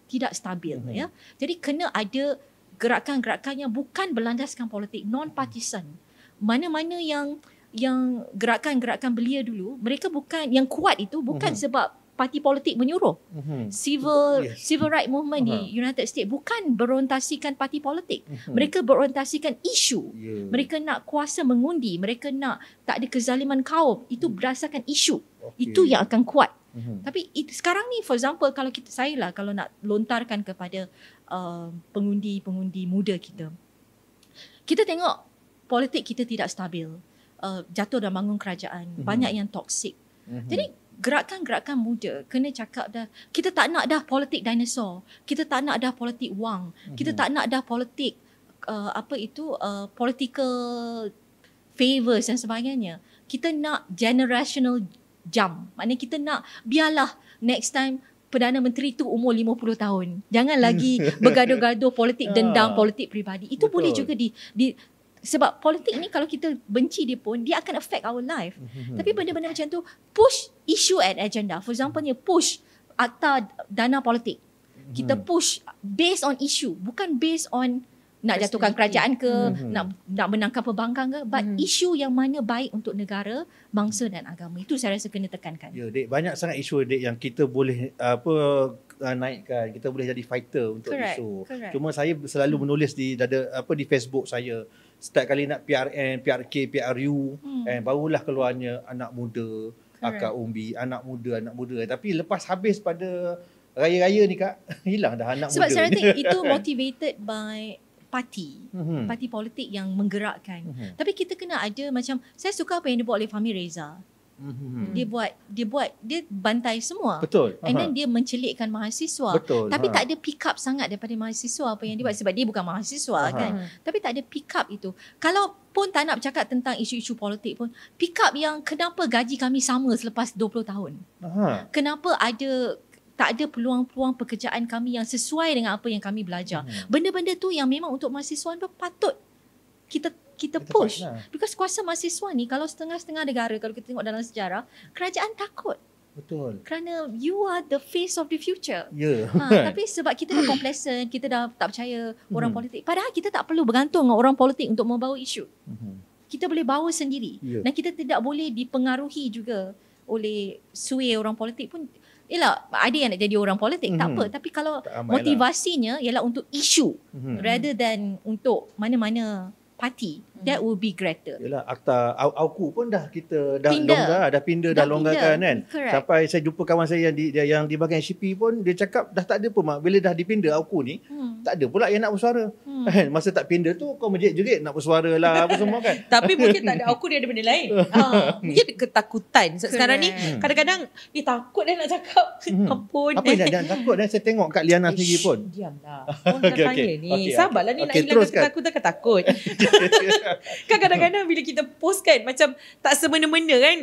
Speaker 1: Tidak stabil ya. Jadi kena ada gerakan-gerakan yang bukan berlandaskan politik, non-partisan. Mana-mana yang gerakan-gerakan belia dulu, mereka bukan yang kuat itu bukan sebab parti politik menyuruh. Civil right movement di United States bukan berorientasikan parti politik. Mereka berorientasikan isu. Mereka nak kuasa mengundi, mereka nak tak ada kezaliman kaum. Itu berdasarkan isu. Itu yang akan kuat. Tapi sekarang ni for example kalau kalau nak lontarkan kepada pengundi-pengundi muda kita. Kita tengok politik kita tidak stabil. Jatuh dan bangun kerajaan, banyak yang toksik. Jadi gerakan-gerakan muda kena cakap dah, kita tak nak dah politik dinosaur, kita tak nak dah politik wang, kita tak nak dah politik political favors dan sebagainya. Kita nak generational jump. Maknanya kita nak biarlah next time Perdana Menteri tu umur 50 tahun. Jangan lagi bergaduh-gaduh politik dendam, politik peribadi. Itu boleh juga sebab politik ni kalau kita benci dia pun, dia akan affect our life. Tapi benda-benda macam tu, push issue and agenda. For example, push akta dana politik. Kita push based on issue, bukan based on nak jatuhkan kerajaan ke, nak menangkan perbankan ke, but isu yang mana baik untuk negara, bangsa dan agama. Itu saya rasa kena tekankan.
Speaker 2: Ya, Dek, banyak sangat isu Dek yang kita boleh naikkan. Kita boleh jadi fighter untuk isu. Cuma saya selalu menulis di Facebook saya. Setiap kali nak PRN, PRK, PRU, barulah keluarnya anak muda, akak umbi, anak muda. Tapi lepas habis pada raya-raya ni Kak, hilang dah anak
Speaker 1: Sebab
Speaker 2: muda.
Speaker 1: Sebab saya rasa itu motivated by parti politik yang menggerakkan. Tapi kita kena ada macam, saya suka apa yang dibuat oleh Fahmi Reza. Dia bantai semua.
Speaker 2: Betul.
Speaker 1: And then dia mencelikkan mahasiswa.
Speaker 2: Betul.
Speaker 1: Tapi tak ada pick up sangat daripada mahasiswa apa yang dia buat, sebab dia bukan mahasiswa kan. Tapi tak ada pick up itu. Kalau pun tak nak bercakap tentang isu-isu politik pun, pick up yang kenapa gaji kami sama selepas 20 tahun. Kenapa tak ada peluang-peluang pekerjaan kami yang sesuai dengan apa yang kami belajar. Benda-benda tu yang memang untuk mahasiswa tu patut kita push. Because kuasa mahasiswa ni, kalau setengah-setengah negara, kalau kita tengok dalam sejarah, kerajaan takut.
Speaker 2: Betul.
Speaker 1: Kerana you are the face of the future. Tapi sebab kita dah complacent, kita dah tak percaya orang politik. Padahal kita tak perlu bergantung dengan orang politik untuk membawa isu. Kita boleh bawa sendiri. Dan kita tidak boleh dipengaruhi juga oleh sway orang politik pun. Yelah, ada yang nak jadi orang politik, tak apa. Tapi kalau motivasinya ialah untuk isu rather than untuk mana-mana parti, that will be greater.
Speaker 2: Yalah, akta AUKU pun dah kita pindah, dah longgarkan kan.
Speaker 1: Correct.
Speaker 2: Sampai saya jumpa kawan saya yang di bahagian SCP pun, dia cakap dah tak ada pun mak, bila dah dipindah AUKU ni, tak ada pula yang nak bersuara. Masa tak pindah tu kau menjerit-jerit nak bersuara lah apa semua kan.
Speaker 3: Tapi mungkin tak ada AUKU, dia ada benda lain. Mungkin ada ketakutan. Sekarang ni kadang-kadang takut dah nak cakap. Ampun.
Speaker 2: Apa yang jangan takut saya tengok Kak Liana sendiri pun.
Speaker 3: Diamlah. Orang dah tanya ni. Sabarlah ni nak hilangkan ketakutan ke takut. Kan kadang-kadang bila kita post kan macam tak semena-mena kan.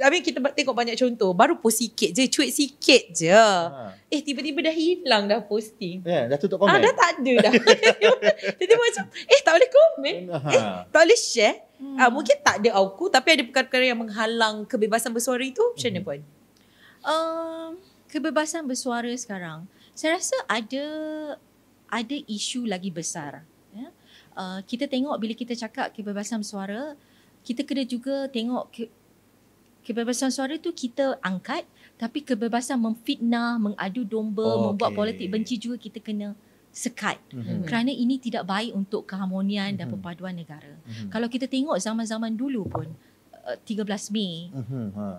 Speaker 3: Habis kita tengok banyak contoh, baru post sikit je, cuit sikit je. Tiba-tiba dah hilang dah posting.
Speaker 2: Dah tutup komen.
Speaker 3: Dah tak ada dah. Tiba-tiba macam tak boleh komen. Tak boleh share. Mungkin tak ada AUKU, tapi ada perkara-perkara yang menghalang kebebasan bersuara itu. Macam mana Puan?
Speaker 1: Kebebasan bersuara sekarang, saya rasa ada isu lagi besar. Kita tengok bila kita cakap kebebasan bersuara, kita kena juga tengok kebebasan suara tu kita angkat, tapi kebebasan memfitnah, mengadu domba, membuat politik benci juga kita kena sekat. Kerana ini tidak baik untuk keharmonian dan perpaduan negara. Kalau kita tengok zaman-zaman dulu pun, 13 Mei,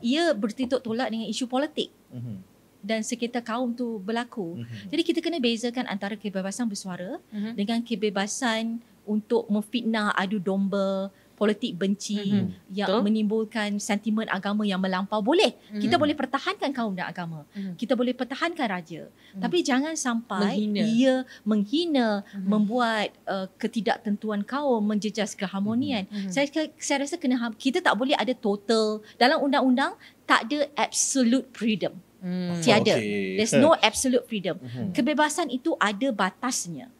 Speaker 1: ia bertitik tolak dengan isu politik. Dan sekitar kaum tu berlaku. Jadi kita kena bezakan antara kebebasan bersuara dengan kebebasan untuk memfitnah, adu domba, politik benci yang
Speaker 3: Betul.
Speaker 1: menimbulkan sentimen agama yang melampau. Boleh. Kita boleh pertahankan kaum dan agama. Kita boleh pertahankan raja. Tapi jangan sampai
Speaker 3: Menghina.
Speaker 1: ia menghina, membuat ketidaktentuan kaum, menjejas keharmonian. Saya rasa kita tak boleh ada total. Dalam undang-undang tak ada absolute freedom. Tiada.
Speaker 2: Okay.
Speaker 1: There's no absolute freedom. Kebebasan itu ada batasnya.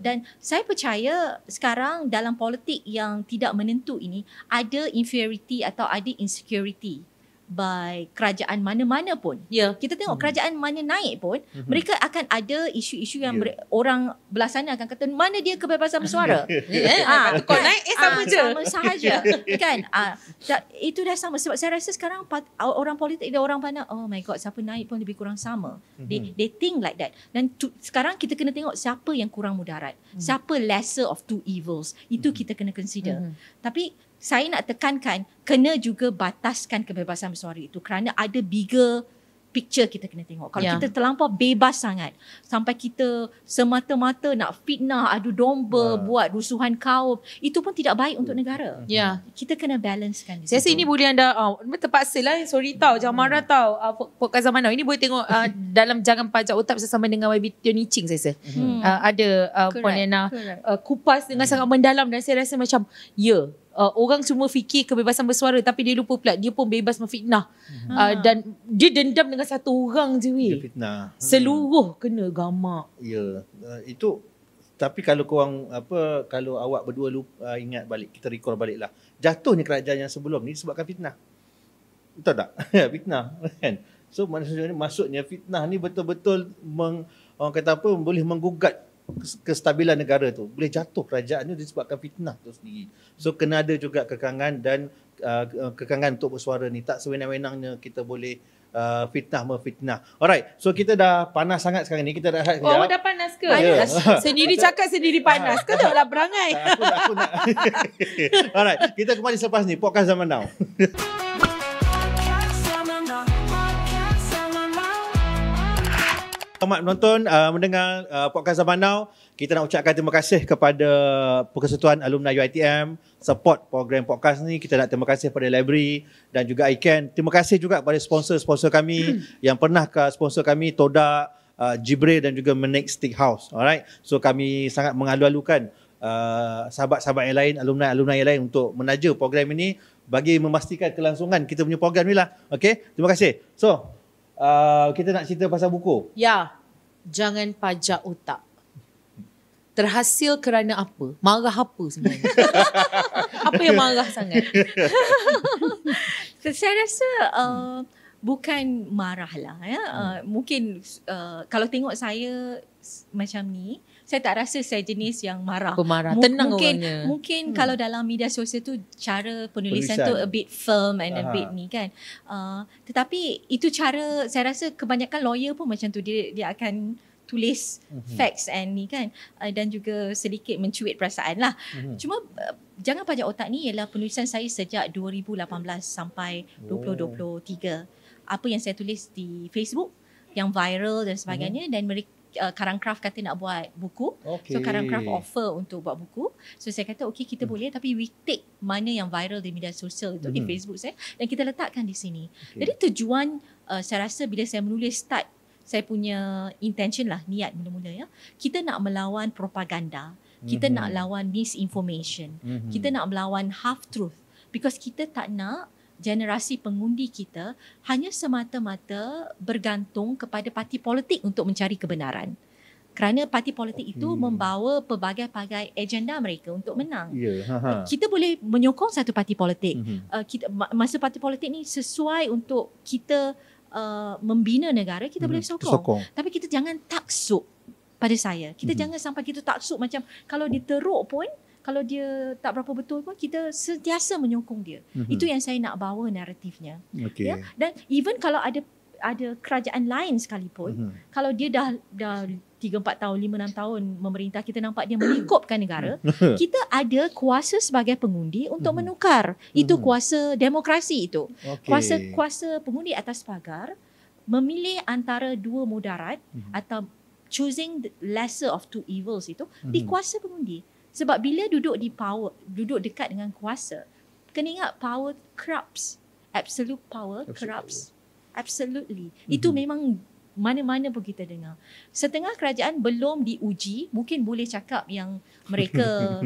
Speaker 1: Dan saya percaya sekarang dalam politik yang tidak menentu ini ada inferiority atau ada insecurity by kerajaan mana-mana pun.
Speaker 3: Ya.
Speaker 1: Kita tengok kerajaan mana naik pun, mereka akan ada isu-isu yang orang belah sana akan kata mana dia kebebasan bersuara.
Speaker 3: Kau naik sama je.
Speaker 1: Sama sahaja. Kan? Itu dah sama. Sebab saya rasa sekarang orang politik dia orang pandang, oh my god, siapa naik pun lebih kurang sama. They think like that. Dan sekarang kita kena tengok siapa yang kurang mudarat. Siapa lesser of two evils. Itu kita kena consider. Tapi saya nak tekankan, kena juga bataskan kebebasan bersuara itu kerana ada bigger picture kita kena tengok. Kalau kita terlampau bebas sangat sampai kita semata-mata nak fitnah, adu domba, buat rusuhan kaum, itu pun tidak baik untuk negara.
Speaker 3: Ya.
Speaker 1: Kita kena balancekan.
Speaker 3: Saya rasa ini boleh anda terpaksa lah, sorry tau, jangan marah tau, podcast zaman now ini boleh tengok dalam Jangan Pajak Otak bersama dengan YB Teo Ni Ching. Saya rasa ada Puan Nena kupas dengan sangat mendalam dan saya rasa macam orang cuma fikir kebebasan bersuara tapi dia lupa pula dia pun bebas memfitnah. Dan dia dendam dengan satu orang je weh.
Speaker 2: Dia fitnah.
Speaker 3: Seluruh kena gamak.
Speaker 2: Ya, itu. Tapi kalau korang kalau awak berdua ingat balik, kita recall balik lah. Jatuhnya kerajaan yang sebelum ni disebabkan fitnah. Betul tak? Fitnah kan. So maksudnya fitnah ni betul-betul orang kata boleh menggugat kestabilan negara tu. Boleh jatuh kerajaan ni disebabkan fitnah tu sendiri. So kena ada juga kekangan dan kekangan untuk bersuara ni. Tak sewenang-wenangnya kita boleh memfitnah. Alright, so kita dah panas sangat sekarang ni. Kita dah rehat sekejap.
Speaker 3: Oh, dah panas ke?
Speaker 2: Ya.
Speaker 3: Sendiri cakap sendiri panas. Kau taklah berangai.
Speaker 2: Aku nak. Alright, kita kembali selepas ni. Podcast Zaman Now. Selamat menonton, mendengar podcast Zaman Now. Kita nak ucapkan terima kasih kepada Persekutuan Alumni UiTM support program podcast ni. Kita nak terima kasih kepada library dan juga iCan. Terima kasih juga kepada sponsor-sponsor kami yang pernah sponsor kami, Toda, Jibril dan juga Menik Steakhouse. Alright. So kami sangat mengalu-alukan sahabat-sahabat yang lain, alumni-alumni yang lain untuk menaja program ini bagi memastikan kelangsungan kita punya program ni lah. Okay, terima kasih. So kita nak cerita pasal buku.
Speaker 3: Ya, Jangan Pajak Otak. Terhasil kerana apa? Marah apa sebenarnya? Apa yang marah sangat?
Speaker 1: Saya rasa bukan marah lah. Mungkin kalau tengok saya macam ni, saya tak rasa saya jenis yang marah.
Speaker 3: Pemarah. Tenang orangnya.
Speaker 1: Mungkin kalau dalam media sosial tu cara penulisan tu a bit firm and a bit ni kan. Tetapi itu cara, saya rasa kebanyakan lawyer pun macam tu. Dia akan tulis facts and ni kan. Dan juga sedikit mencuit perasaan lah. Cuma Jangan Pajak Otak ni ialah penulisan saya sejak 2018 sampai 2023. Apa yang saya tulis di Facebook yang viral dan sebagainya, dan mereka Karang Craft kata nak buat buku. So Karang Craft offer untuk buat buku. So saya kata okay, kita boleh, tapi we take mana yang viral di media sosial itu di Facebook saya dan kita letakkan di sini. Jadi tujuan saya rasa bila saya menulis start, saya punya intention lah, niat mula-mula ya, kita nak melawan propaganda, kita nak lawan misinformation, kita nak melawan half truth, because kita tak nak generasi pengundi kita hanya semata-mata bergantung kepada parti politik untuk mencari kebenaran. Kerana parti politik itu membawa pelbagai-bagai agenda mereka untuk menang. Kita boleh menyokong satu parti politik. Masa parti politik ni sesuai untuk kita membina negara, kita boleh sokong. Tapi kita jangan taksub pada saya. Kita jangan sampai kita taksub macam kalau dia teruk pun, kalau dia tak berapa betul pun, kita sentiasa menyokong dia. Itu yang saya nak bawa naratifnya. Ya? Dan even kalau ada kerajaan lain sekalipun, kalau dia dah 3-4 tahun, 5-6 tahun memerintah, kita nampak dia melingkupkan negara, kita ada kuasa sebagai pengundi untuk menukar. Itu kuasa demokrasi itu. Kuasa pengundi atas pagar memilih antara dua mudarat atau choosing the lesser of two evils itu di kuasa pengundi. Sebab bila duduk di power, duduk dekat dengan kuasa, kena ingat power corrupts. Absolute power corrupts. Absolutely. Itu memang mana-mana pun kita dengar. Setengah kerajaan belum diuji, mungkin boleh cakap yang mereka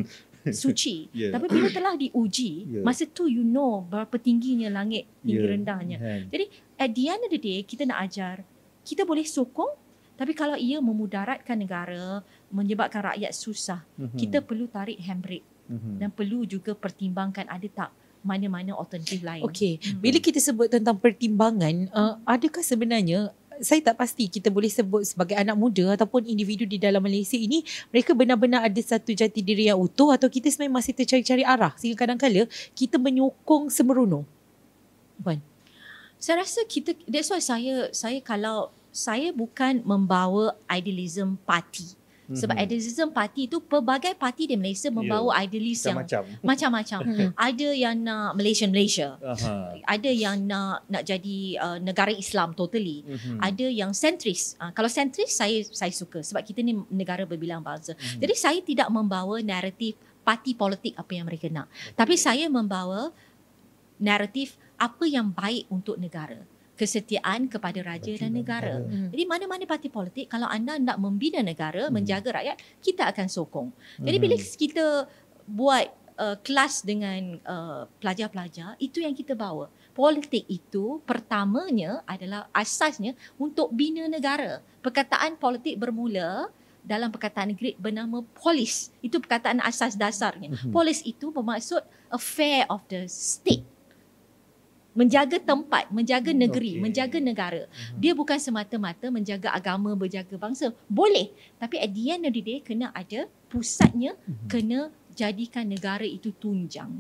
Speaker 1: suci. Tapi bila telah diuji, masa tu you know berapa tingginya langit hingga rendahnya. Jadi at the end of the day, kita nak ajar, kita boleh sokong, tapi kalau ia memudaratkan negara, menyebabkan rakyat susah, kita perlu tarik handbrake dan perlu juga pertimbangkan ada tak mana-mana alternatif lain.
Speaker 3: Okey, bila kita sebut tentang pertimbangan, adakah sebenarnya, saya tak pasti kita boleh sebut sebagai anak muda ataupun individu di dalam Malaysia ini, mereka benar-benar ada satu jati diri yang utuh, atau kita sebenarnya masih tercari-cari arah sehingga kadang-kadang kita menyokong sembrono? Puan?
Speaker 1: Saya rasa that's why saya kalau saya bukan membawa idealism parti. Sebab idealism parti itu, pelbagai parti di Malaysia membawa idealis yang macam-macam. Ada yang nak Malaysia. Ada yang nak jadi negara Islam totally. Ada yang sentris. Kalau sentris saya suka sebab kita ni negara berbilang bangsa. Jadi saya tidak membawa naratif parti politik apa yang mereka nak. Tapi saya membawa naratif apa yang baik untuk negara. Kesetiaan kepada raja dan negara. Jadi mana-mana parti politik, kalau anda nak membina negara, menjaga rakyat, kita akan sokong. Jadi bila kita buat kelas dengan pelajar-pelajar, itu yang kita bawa. Politik itu pertamanya adalah asasnya untuk bina negara. Perkataan politik bermula dalam perkataan Greek bernama polis. Itu perkataan asas dasarnya. Polis itu bermaksud affair of the state. Menjaga tempat, menjaga negeri, menjaga negara. Dia bukan semata-mata menjaga agama, menjaga bangsa. Boleh. Tapi at the end of the day, kena ada pusatnya, kena jadikan negara itu tunjang.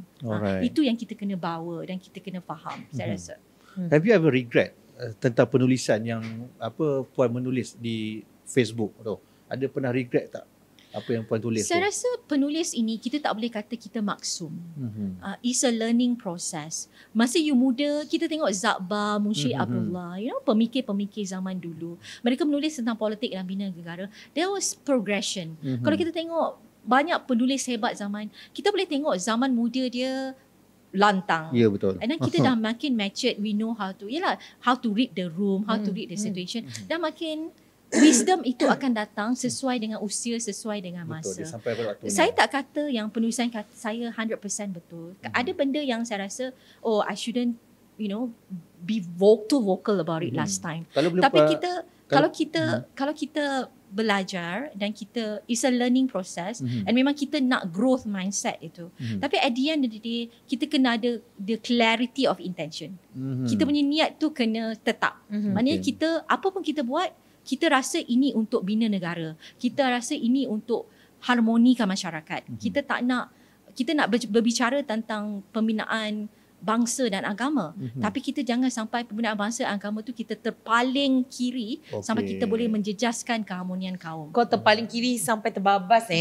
Speaker 1: Itu yang kita kena bawa dan kita kena faham, saya rasa.
Speaker 2: Have you ever regret tentang penulisan yang Puan menulis di Facebook tu? Ada pernah regret tak? Apa yang Puan tulis
Speaker 1: Saya rasa penulis ini kita tak boleh kata kita maksum. It's a learning process. Masa you muda, kita tengok Zakbar, Munshi Abdullah, pemikir-pemikir zaman dulu. Mereka menulis tentang politik dan bina negara. There was progression. Kalau kita tengok banyak penulis hebat zaman, kita boleh tengok zaman muda dia lantang.
Speaker 2: Ya, betul.
Speaker 1: And then kita dah makin matured, we know how to read the room, how to read the situation. Dan makin wisdom itu akan datang sesuai dengan usia, sesuai dengan masa.
Speaker 2: Betul, dia sampai waktunya.
Speaker 1: Saya tak kata yang penulisan saya 100% betul. Ada benda yang saya rasa, I shouldn't, be vocal about it last time. Tapi kalau kita belajar dan kita, it's a learning process, and memang kita nak growth mindset itu. Tapi at the end of the day, kita kena ada the clarity of intention. Kita punya niat tu kena tetap. Maknanya kita, apa pun kita buat, kita rasa ini untuk bina negara. Kita rasa ini untuk harmonikan masyarakat. Kita nak berbicara tentang pembinaan bangsa dan agama. Tapi kita jangan sampai pembinaan bangsa dan agama tu kita terpaling kiri sampai kita boleh menjejaskan keharmonian kaum.
Speaker 3: Kau terpaling kiri sampai terbabas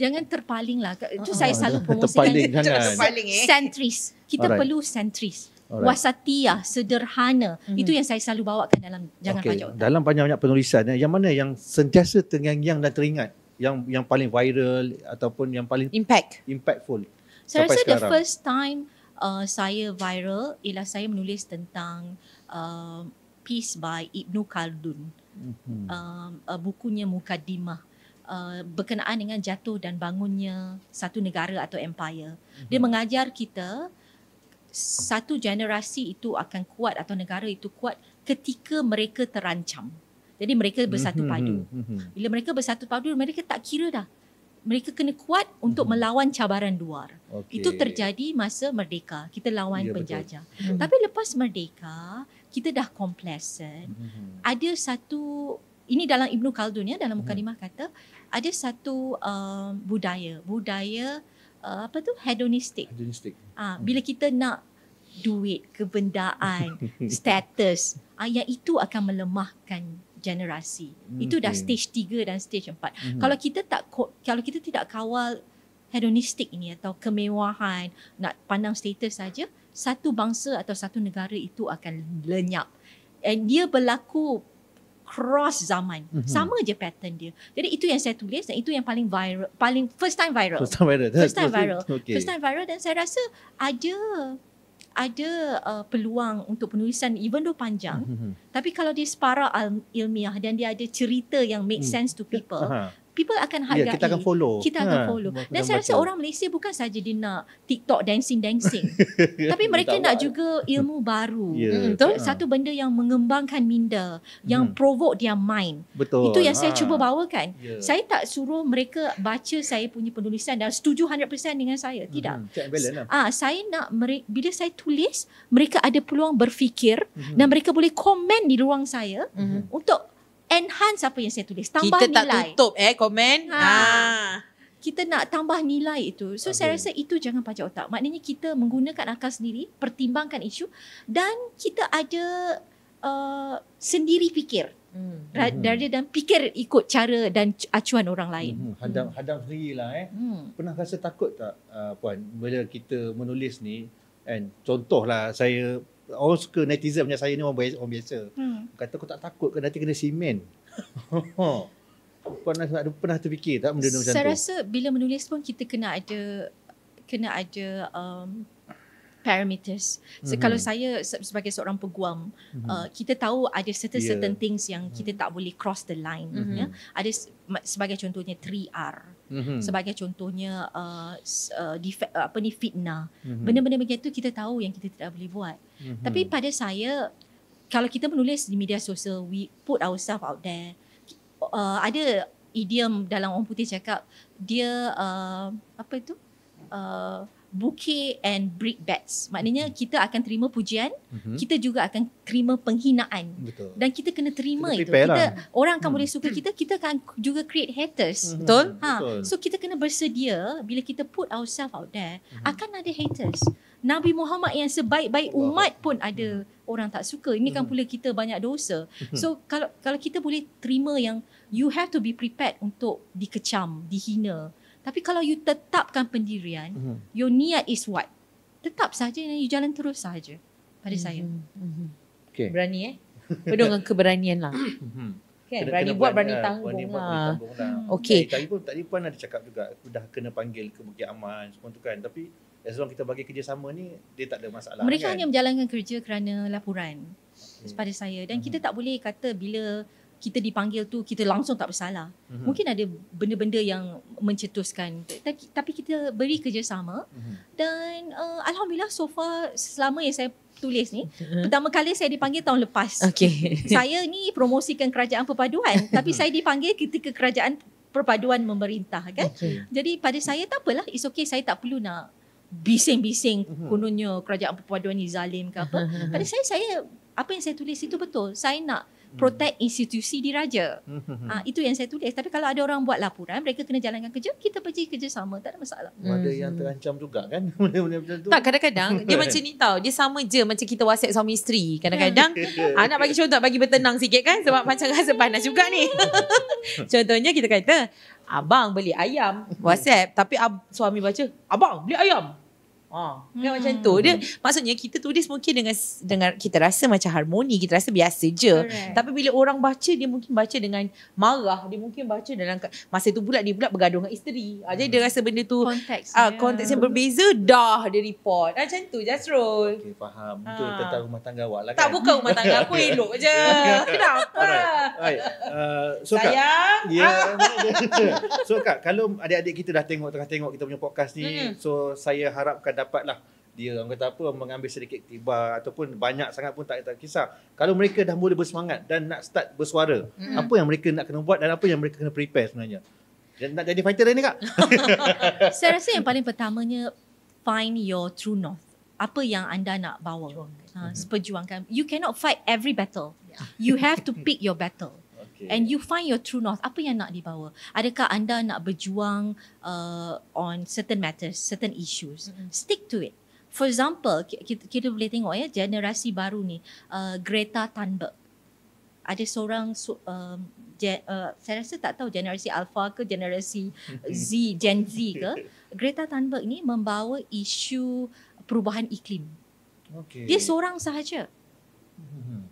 Speaker 1: Jangan terpaling lah. Itu saya selalu promosikan.
Speaker 3: Terpaling
Speaker 1: Sentris. Kita perlu sentris. Wasatiyah, sederhana. Itu yang saya selalu bawakan dalam Jangan Pajak Otak.
Speaker 2: Dalam banyak-banyak penulisan, yang mana yang sentiasa terngiang dan teringat? Yang paling viral ataupun yang paling impactful?
Speaker 1: Saya rasa the first time saya viral ialah saya menulis tentang piece by Ibnu Khaldun. Bukunya Mukaddimah. Berkenaan dengan jatuh dan bangunnya satu negara atau empire. Dia mengajar kita satu generasi itu akan kuat atau negara itu kuat ketika mereka terancam. Jadi mereka bersatu padu. Bila mereka bersatu padu, mereka tak kira dah. Mereka kena kuat untuk melawan cabaran luar. Itu terjadi masa merdeka. Kita lawan penjajah. Tapi lepas merdeka, kita dah complacent. Ada satu, ini dalam Ibnu Khaldun dalam Mukadimah kata, ada satu budaya hedonistik. Bila kita nak duit, kebendaan, status, yang itu akan melemahkan generasi. Itu dah stage 3 dan stage 4. Kalau kita tidak kawal hedonistik ini atau kemewahan, nak pandang status saja, satu bangsa atau satu negara itu akan lenyap. And dia berlaku cross zaman. Sama je pattern dia. Jadi itu yang saya tulis dan itu yang paling viral, paling first time viral.
Speaker 2: First time viral. Okay.
Speaker 1: First time viral dan saya rasa ada peluang untuk penulisan even though panjang. Tapi kalau dia separa ilmiah dan dia ada cerita yang make sense to people, people akan hargai.
Speaker 2: Kita akan follow.
Speaker 1: Kita akan follow. Dan saya rasa orang Malaysia bukan saja dia nak TikTok dancing. Tapi mereka nak juga ilmu baru. Betul? Satu benda yang mengembangkan minda, yang provoke their mind.
Speaker 2: Betul.
Speaker 1: Itu yang saya cuba bawakan. Saya tak suruh mereka baca saya punya penulisan dan setuju 100% dengan saya. Tidak.
Speaker 2: Check and balance lah.
Speaker 1: Saya nak bila saya tulis, mereka ada peluang berfikir dan mereka boleh komen di ruang saya untuk enhance apa yang saya tulis, tambah
Speaker 3: kita
Speaker 1: nilai.
Speaker 3: Kita tak tutup komen.
Speaker 1: Kita nak tambah nilai itu. So saya rasa itu jangan pajak otak. Maknanya kita menggunakan akal sendiri, pertimbangkan isu dan kita ada sendiri fikir. Darjah dan fikir ikut cara dan acuan orang lain.
Speaker 2: Hadam sendirilah Pernah rasa takut tak Puan bila kita menulis ni, kan? Contohlah saya, orang suka netizen punya saya ni orang biasa. Kata aku tak takut ke nanti kena simen. Pernah terfikir tak benda macam tu?
Speaker 1: Saya rasa bila menulis pun kita kena ada parameters. So, kalau saya sebagai seorang peguam, kita tahu ada certain things yang kita tak boleh cross the line. Ya? Ada sebagai contohnya 3R. Sebagai contohnya fitnah. Benda-benda begitu kita tahu yang kita tidak boleh buat. Tapi pada saya, kalau kita menulis di media sosial, we put ourselves out there. Ada idiom dalam orang putih cakap dia bouquet and brickbats. Maknanya kita akan terima pujian, kita juga akan terima penghinaan.
Speaker 2: Betul.
Speaker 1: Dan kita kena terima
Speaker 2: kita
Speaker 1: itu. Orang akan boleh suka kita akan juga create haters.
Speaker 3: Betul?
Speaker 2: Betul.
Speaker 1: So kita kena bersedia bila kita put ourselves out there, akan ada haters. Nabi Muhammad yang sebaik-baik umat pun ada orang tak suka. Ini kan pula kita banyak dosa. So kalau kita boleh terima yang you have to be prepared untuk dikecam, dihina. Tapi kalau you tetapkan pendirian, your niat is what? Tetap saja dan you jalan terus saja. Pada saya.
Speaker 2: Okay.
Speaker 3: Berani penuh dengan keberanian lah. Kan? Berani buat, berani tanggung lah. Okay.
Speaker 2: Tadi pun ada cakap juga, aku dah kena panggil ke Bukit Aman semua tu kan. Tapi as long kita bagi kerjasama ni, dia tak ada masalah.
Speaker 1: Mereka
Speaker 2: kan?
Speaker 1: hanya menjalankan kerja kerana laporan pada saya. Dan kita tak boleh kata bila kita dipanggil tu kita langsung tak bersalah. Mungkin ada benda-benda yang mencetuskan, tapi kita beri kerjasama dan alhamdulillah so far selama yang saya tulis ni, pertama kali saya dipanggil tahun lepas. Saya ni promosikan kerajaan perpaduan tapi saya dipanggil ketika kerajaan perpaduan memerintah kan. Jadi pada saya tak apalah, it's okay, saya tak perlu nak bising-bising kononnya kerajaan perpaduan ni zalim ke apa. Pada saya apa yang saya tulis itu betul. Saya nak protect institusi diraja. Itu yang saya tulis. Tapi kalau ada orang buat laporan, mereka kena jalankan kerja, kita pergi kerjasama, tak ada masalah.
Speaker 2: Ada yang terancam juga kan benda-benda macam tu.
Speaker 3: Tak, kadang-kadang dia macam ni tau. Dia sama je macam kita WhatsApp suami isteri. Kadang-kadang nak bagi contoh, bagi bertenang sikit kan, sebab macam rasa panas juga ni. Contohnya kita kata, abang beli ayam WhatsApp, tapi suami baca, abang beli ayam. Macam tu. Dia maksudnya kita tulis mungkin dengan kita rasa macam harmoni, kita rasa biasa je.
Speaker 1: Correct.
Speaker 3: Tapi bila orang baca, dia mungkin baca dengan marah, dia mungkin baca dalam masa tu pula dia pula bergaduh dengan isteri. Jadi dia rasa benda tu konteks yang berbeza, dah dia report. Macam tu Jasrul.
Speaker 2: Okay, faham. Betul tentang rumah tangga awak lah kan.
Speaker 3: Tak, bukan rumah tangga aku, elok je. Kenapa?
Speaker 2: Alright. So
Speaker 3: sayang.
Speaker 2: Kak, so Kak, kalau adik-adik kita dah tengah tengok kita punya podcast ni, so saya harapkan dapatlah dia orang kata apa, mengambil sedikit iktibar ataupun banyak sangat pun tak kisah. Kalau mereka dah mula bersemangat dan nak start bersuara, apa yang mereka nak kena buat dan apa yang mereka kena prepare sebenarnya? Dan nak jadi fighter ni Kak?
Speaker 1: Saya rasa yang paling pertamanya, find your true north. Apa yang anda nak bawa. Perjuangkan. You cannot fight every battle. You have to pick your battle. And you find your true north. Apa yang nak dibawa? Adakah anda nak berjuang on certain matters, certain issues? Stick to it. For example, kita boleh tengok generasi baru ni, Greta Thunberg. Ada seorang saya rasa tak tahu generasi Alpha ke generasi Gen Z ke. Greta Thunberg ni membawa isu perubahan iklim. Dia seorang sahaja.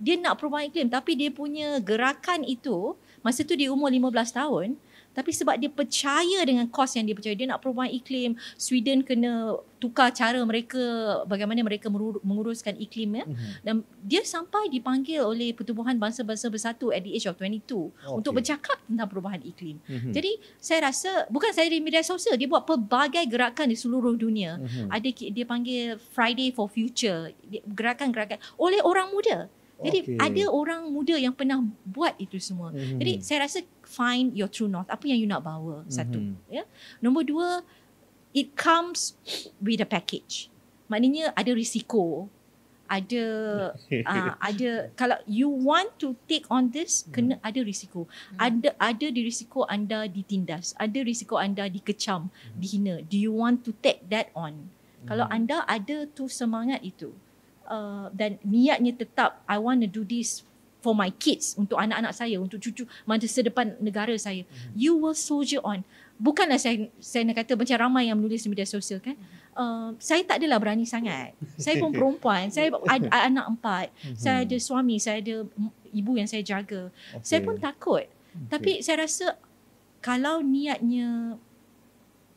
Speaker 1: dia nak perubahan iklim, tapi dia punya gerakan itu masa tu dia umur 15 tahun, tapi sebab dia percaya dengan kos yang dia percaya, dia nak perubahan iklim, Sweden kena tukar cara mereka, bagaimana mereka menguruskan iklim ya. Dan dia sampai dipanggil oleh Pertubuhan Bangsa-Bangsa Bersatu at the age of 22 untuk bercakap tentang perubahan iklim. Jadi saya rasa, bukan saya di media sosial, dia buat pelbagai gerakan di seluruh dunia. Ada dia panggil Friday for Future, gerakan-gerakan oleh orang muda. Jadi ada orang muda yang pernah buat itu semua. Jadi saya rasa find your true north. Apa yang you nak bawa, satu. Ya. Nombor dua, it comes with a package. Maknanya ada risiko. Ada kalau you want to take on this, kena ada risiko. Ada di risiko anda ditindas. Ada risiko anda dikecam, dihina. Do you want to take that on? Kalau anda ada tu semangat itu, dan niatnya tetap, I want to do this for my kids, untuk anak-anak saya, untuk cucu masa depan negara saya, you will soldier on. Bukanlah saya nak kata macam ramai yang menulis di media sosial kan, saya tak adalah berani sangat. Saya pun perempuan, saya ada anak 4, saya ada suami, saya ada ibu yang saya jaga. Saya pun takut. Tapi saya rasa kalau niatnya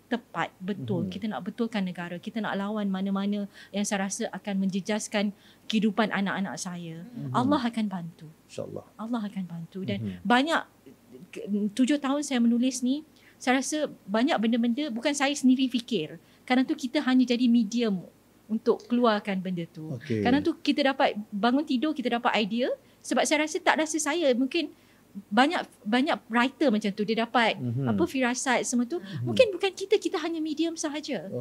Speaker 1: tepat, betul, kita nak betulkan negara, kita nak lawan mana-mana yang saya rasa akan menjejaskan kehidupan anak-anak saya, Allah akan bantu.
Speaker 2: InsyaAllah.
Speaker 1: Allah akan bantu. Dan banyak, 7 tahun saya menulis ni, saya rasa banyak benda-benda bukan saya sendiri fikir. Kadang tu kita hanya jadi medium untuk keluarkan benda tu. Kadang tu kita dapat bangun tidur, kita dapat idea, sebab saya rasa saya mungkin banyak writer macam tu, dia dapat firasat semua tu, mungkin bukan kita hanya medium sahaja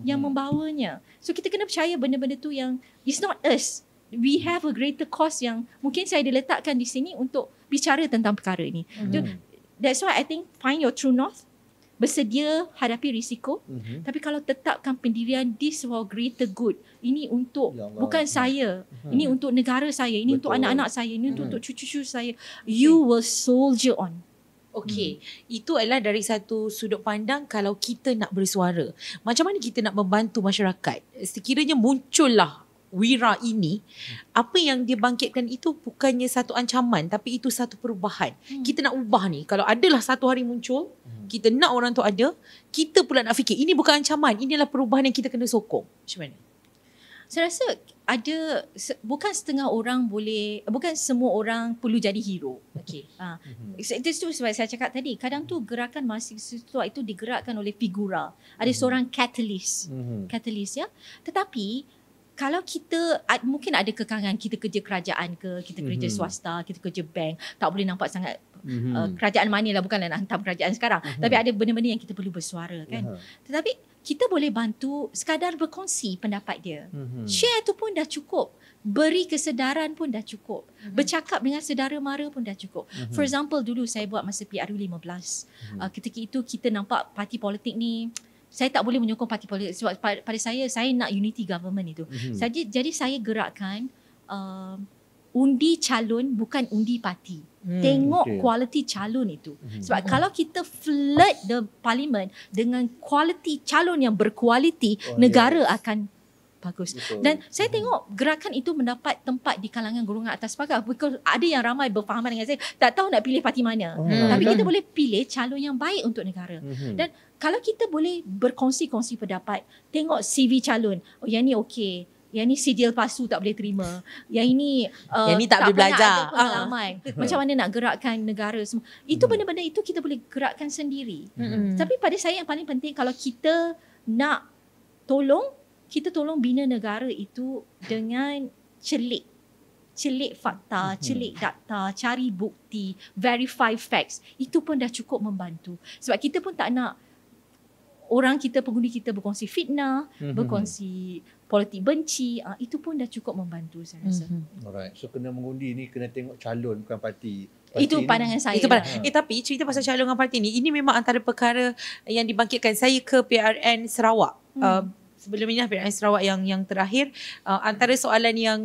Speaker 1: yang membawanya. So kita kena percaya benda-benda tu yang it's not us, we have a greater cause yang mungkin saya diletakkan di sini untuk bicara tentang perkara ini. That's why I think find your true north, bersedia hadapi risiko, tapi kalau tetapkan pendirian this for greater good, ini untuk bukan saya, ini untuk negara saya, ini untuk anak-anak saya, ini untuk cucu-cucu saya, you will soldier on.
Speaker 3: Okey, itu adalah dari satu sudut pandang kalau kita nak bersuara. Macam mana kita nak membantu masyarakat? Sekiranya muncullah wira ini, apa yang dia bangkitkan itu bukannya satu ancaman, tapi itu satu perubahan. Kita nak ubah ni. Kalau adalah satu hari muncul, kita nak orang tu ada, kita pula nak fikir, ini bukan ancaman, inilah perubahan yang kita kena sokong. Macam mana?
Speaker 1: Saya rasa ada, bukan setengah orang boleh, bukan semua orang perlu jadi hero. Okey. Itu sebab saya cakap tadi, kadang tu gerakan mahasiswa itu digerakkan oleh figura. Ada seorang catalyst. Catalyst ya. Tetapi kalau kita mungkin ada kekangan, kita kerja kerajaan ke, kita kerja swasta, kita kerja bank, tak boleh nampak sangat kerajaan mana lah, bukanlah nak hantar kerajaan sekarang. Tapi ada benda-benda yang kita perlu bersuara kan. Tetapi kita boleh bantu sekadar berkongsi pendapat dia. Share tu pun dah cukup. Beri kesedaran pun dah cukup. Bercakap dengan saudara mara pun dah cukup. For example, dulu saya buat masa PRU 15. Ketika itu kita nampak parti politik ni, saya tak boleh menyokong parti politik sebab pada saya nak unity government itu. Jadi saya gerakkan undi calon bukan undi parti. Tengok kualiti calon itu. Sebab kalau kita flirt the parlimen dengan kualiti calon yang berkualiti, negara akan bagus. Dan saya tengok gerakan itu mendapat tempat di kalangan golongan atas pagar. Because ada yang ramai berfahaman dengan saya, tak tahu nak pilih parti mana. Tapi kita boleh pilih calon yang baik untuk negara. Dan kalau kita boleh berkongsi-kongsi pendapat, tengok CV calon, oh yang ni okey, yang ni sidil palsu tak boleh terima, yang ini
Speaker 3: yang ni tak boleh belajar,
Speaker 1: pengalaman, macam mana nak gerakkan negara semua. Itu benda-benda itu kita boleh gerakkan sendiri. Tapi pada saya yang paling penting, kalau kita nak tolong, kita tolong bina negara itu dengan celik fakta, celik data, cari bukti, verify facts. Itu pun dah cukup membantu. Sebab kita pun tak nak orang kita, pengundi kita berkongsi fitnah, berkongsi politik benci. Itu pun dah cukup membantu saya rasa.
Speaker 2: Alright. So kena mengundi ni kena tengok calon bukan parti.
Speaker 1: Itu pandangan saya.
Speaker 3: Tapi cerita pasal calon dengan parti ni, ini memang antara perkara yang dibangkitkan. Saya ke PRN Sarawak. Sebelum ini PRN Sarawak yang terakhir, antara soalan yang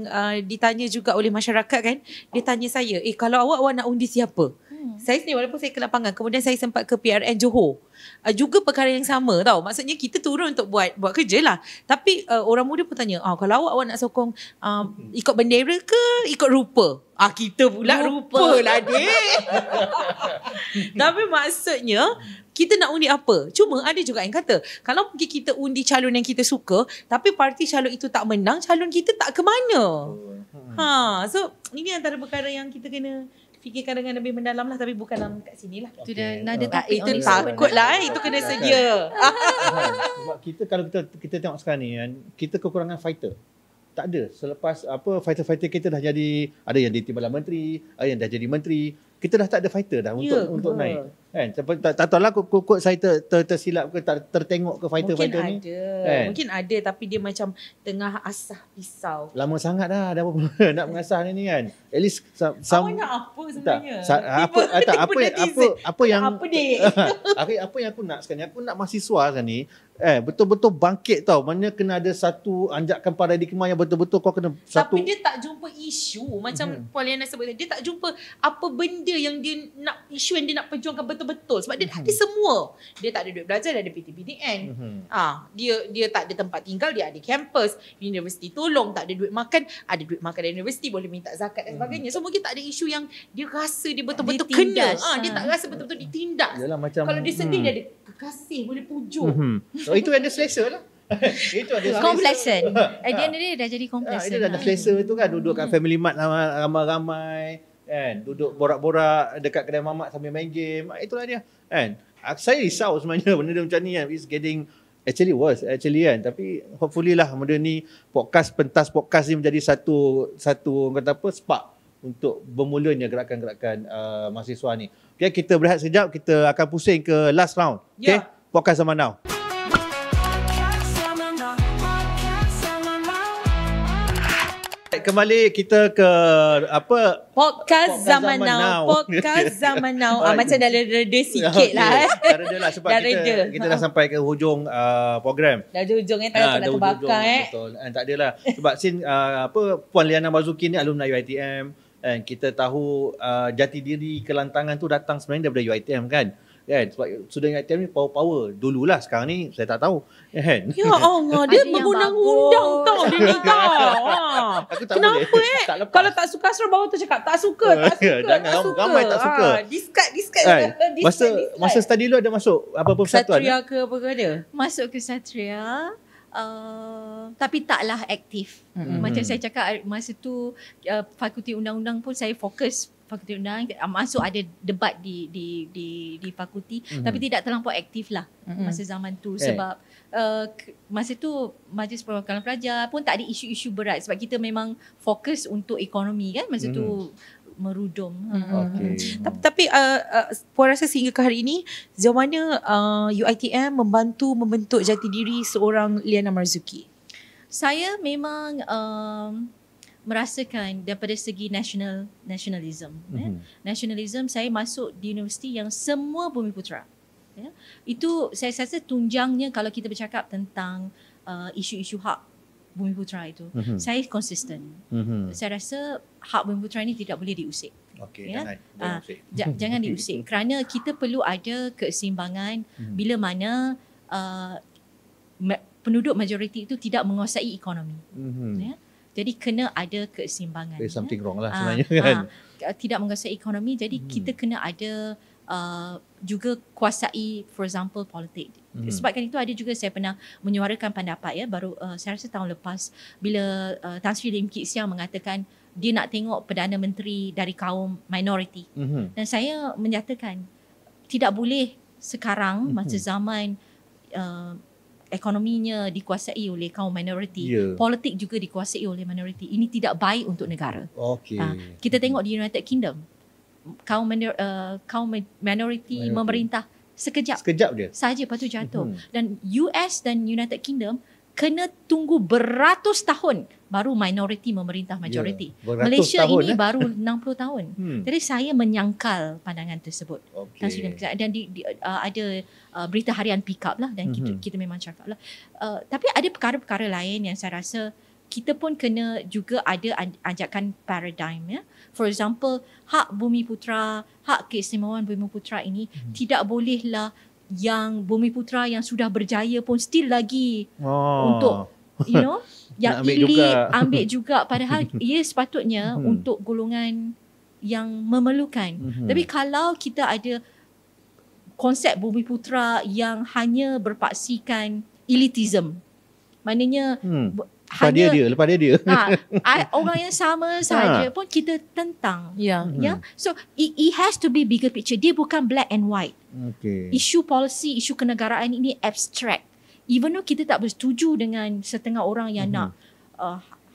Speaker 3: ditanya juga oleh masyarakat kan, dia tanya saya, kalau awak nak undi siapa? Saya sendiri walaupun saya ke lapangan, kemudian saya sempat ke PRN Johor. Juga perkara yang sama tau. Maksudnya kita turun untuk buat kerja lah. Tapi orang muda pun tanya, kalau awak nak sokong ikut bendera ke ikut rupa? Kita pula rupa lah dek. Tapi maksudnya kita nak undi apa? Cuma ada juga yang kata, kalau mungkin kita undi calon yang kita suka, tapi parti calon itu tak menang, calon kita tak ke mana? So ini antara perkara yang kita kena fikirkan dengan lebih mendalam lah, tapi bukan dalam kat sini lah.
Speaker 1: Itu dah nada topik
Speaker 3: Itu takut lah itu kena sedia.
Speaker 2: Sebab kita kalau kita tengok sekarang ni kan, kita kekurangan fighter. Tak ada. Selepas fighter-fighter kita dah jadi, ada yang di Timbalan Menteri, ada yang dah jadi menteri. Kita dah tak ada fighter dah untuk naik. Kan? Tak tahulah kok saya tersilap ke tertengok ke fighter-fighter ni.
Speaker 3: Mungkin ada tapi dia macam tengah asah pisau.
Speaker 2: Lama sangat dah berapa nak mengasah ni kan. At least
Speaker 3: Awak nak apa sebenarnya?
Speaker 2: Apa yang aku nak sekarang ni, aku nak mahasiswa sekarang ni betul-betul bangkit tau. Maknanya kena ada satu anjakan paradigma yang betul-betul kau kena satu.
Speaker 3: Tapi dia tak jumpa isu macam Puan Liana sebut tadi. Dia tak jumpa apa benda yang dia nak, isu yang dia nak perjuangkan betul-betul. Sebab dia ada semua. Dia tak ada duit belajar, dia ada PTPTN. Dia tak ada tempat tinggal, dia ada kampus. Universiti tolong, tak ada duit makan, ada duit makan dari universiti, boleh minta zakat dan sebagainya. So mungkin tak ada isu yang dia rasa dia betul-betul kena. Dia tak rasa betul-betul ditindas.
Speaker 2: Yalah, macam,
Speaker 3: kalau dia sedih, dia ada kekasih, boleh pujuk.
Speaker 2: So itu yang dia selesa lah. Itu ada
Speaker 1: complacent. At the end of the day dah jadi complacent.
Speaker 2: Itu dah ada selesa tu kan, duduk kat family mart ramai-ramai kan, duduk borak-borak dekat kedai mamak sambil main game. Itulah dia kan. Saya risau sebenarnya benda macam ni kan. It's getting actually kan. Tapi hopefully lah benda ni, pentas podcast ni menjadi satu kata apa, spark untuk bermulanya gerakan-gerakan mahasiswa ni. Okay, kita berehat sekejap, kita akan pusing ke last round. Okay, Podcast Zaman Now. Kembali kita ke
Speaker 3: Podcast Zaman Now. Podcast Zaman Now. Macam dah reda sikit lah.
Speaker 2: Dah reda lah sebab kita dah sampai ke hujung program.
Speaker 3: Dah hujung tak nak terbakar
Speaker 2: Betul. Tak adalah. Sebab Puan Liana Marzuki ni alumni UiTM. Kita tahu jati diri kelantangan tu datang sebenarnya daripada UiTM kan. Sebab student UiTM ni power-power. Dululah, sekarang ni saya tak tahu. Kan?
Speaker 3: Ya Allah, dia mengundang-undang tau. Dia ni tau.
Speaker 2: Aku tak
Speaker 3: kenapa
Speaker 2: boleh. Tak lepas.
Speaker 3: Kalau tak suka Asrul baru tu cakap tak suka.
Speaker 2: Jangan, ramai tak suka.
Speaker 3: Discard.
Speaker 2: Masa study lu ada masuk apa-apa persatuan?
Speaker 3: Satria ke apa ke ada?
Speaker 1: Masuk ke Satria. Tapi taklah aktif. Macam saya cakap masa tu fakulti undang-undang pun saya fokus fakulti undang-undang, masuk ada debat di fakulti, tapi tidak terlampau aktif lah masa zaman tu sebab masa tu Majlis Perwakilan Pelajar pun tak ada isu-isu berat sebab kita memang fokus untuk ekonomi kan masa tu merudum.
Speaker 3: Tapi Puan rasa sehingga ke hari ini sejauh mana UiTM membantu membentuk jati diri seorang Liana Marzuki?
Speaker 1: Saya memang merasakan daripada segi nationalism. Nationalism, saya masuk di universiti yang semua Bumiputera. Itu saya rasa tunjangnya kalau kita bercakap tentang isu-isu hak Bumiputera itu. Saya konsisten. Saya rasa hak Bumiputera ini tidak boleh diusik. Jangan diusik kerana kita perlu ada keseimbangan bila mana penduduk majoriti itu tidak menguasai ekonomi. Jadi kena ada keseimbangan.
Speaker 2: There's something wrong lah sebenarnya kan.
Speaker 1: Tidak menguasai ekonomi, jadi kita kena ada juga kuasai, for example, politik. Sebabkan itu ada juga saya pernah menyuarakan pendapat baru saya rasa tahun lepas bila Tan Sri Lim Kit Siang mengatakan dia nak tengok Perdana Menteri dari kaum minoriti. Dan saya menyatakan tidak boleh sekarang masa zaman ekonominya dikuasai oleh kaum minoriti, politik juga dikuasai oleh minoriti. Ini tidak baik untuk negara. Kita tengok di United Kingdom, kaum minoriti memerintah sekejap
Speaker 2: dia
Speaker 1: saja, lepas tu jatuh. Dan US dan United Kingdom kena tunggu beratus tahun baru minoriti memerintah majoriti. Malaysia ini baru 60 tahun. Jadi saya menyangkal pandangan tersebut. Dan ada berita harian pick up lah dan kita memang cakap lah. Tapi ada perkara-perkara lain yang saya rasa kita pun kena juga ada ajakan paradigm ya. For example, hak Bumi Putra, hak keistimewaan Bumi Putra ini tidak bolehlah yang Bumi Putra yang sudah berjaya pun still lagi untuk yang ambil juga padahal ia sepatutnya untuk golongan yang memerlukan. Tapi kalau kita ada konsep Bumi Putra yang hanya berpaksikan elitism, maknanya
Speaker 2: lepas dia.
Speaker 1: Orang yang sama saja pun kita tentang.
Speaker 3: Ya.
Speaker 1: So it has to be bigger picture. Dia bukan black and white. Isu policy, isu kenegaraan ini abstract. Even though kita tak bersetuju dengan setengah orang yang nak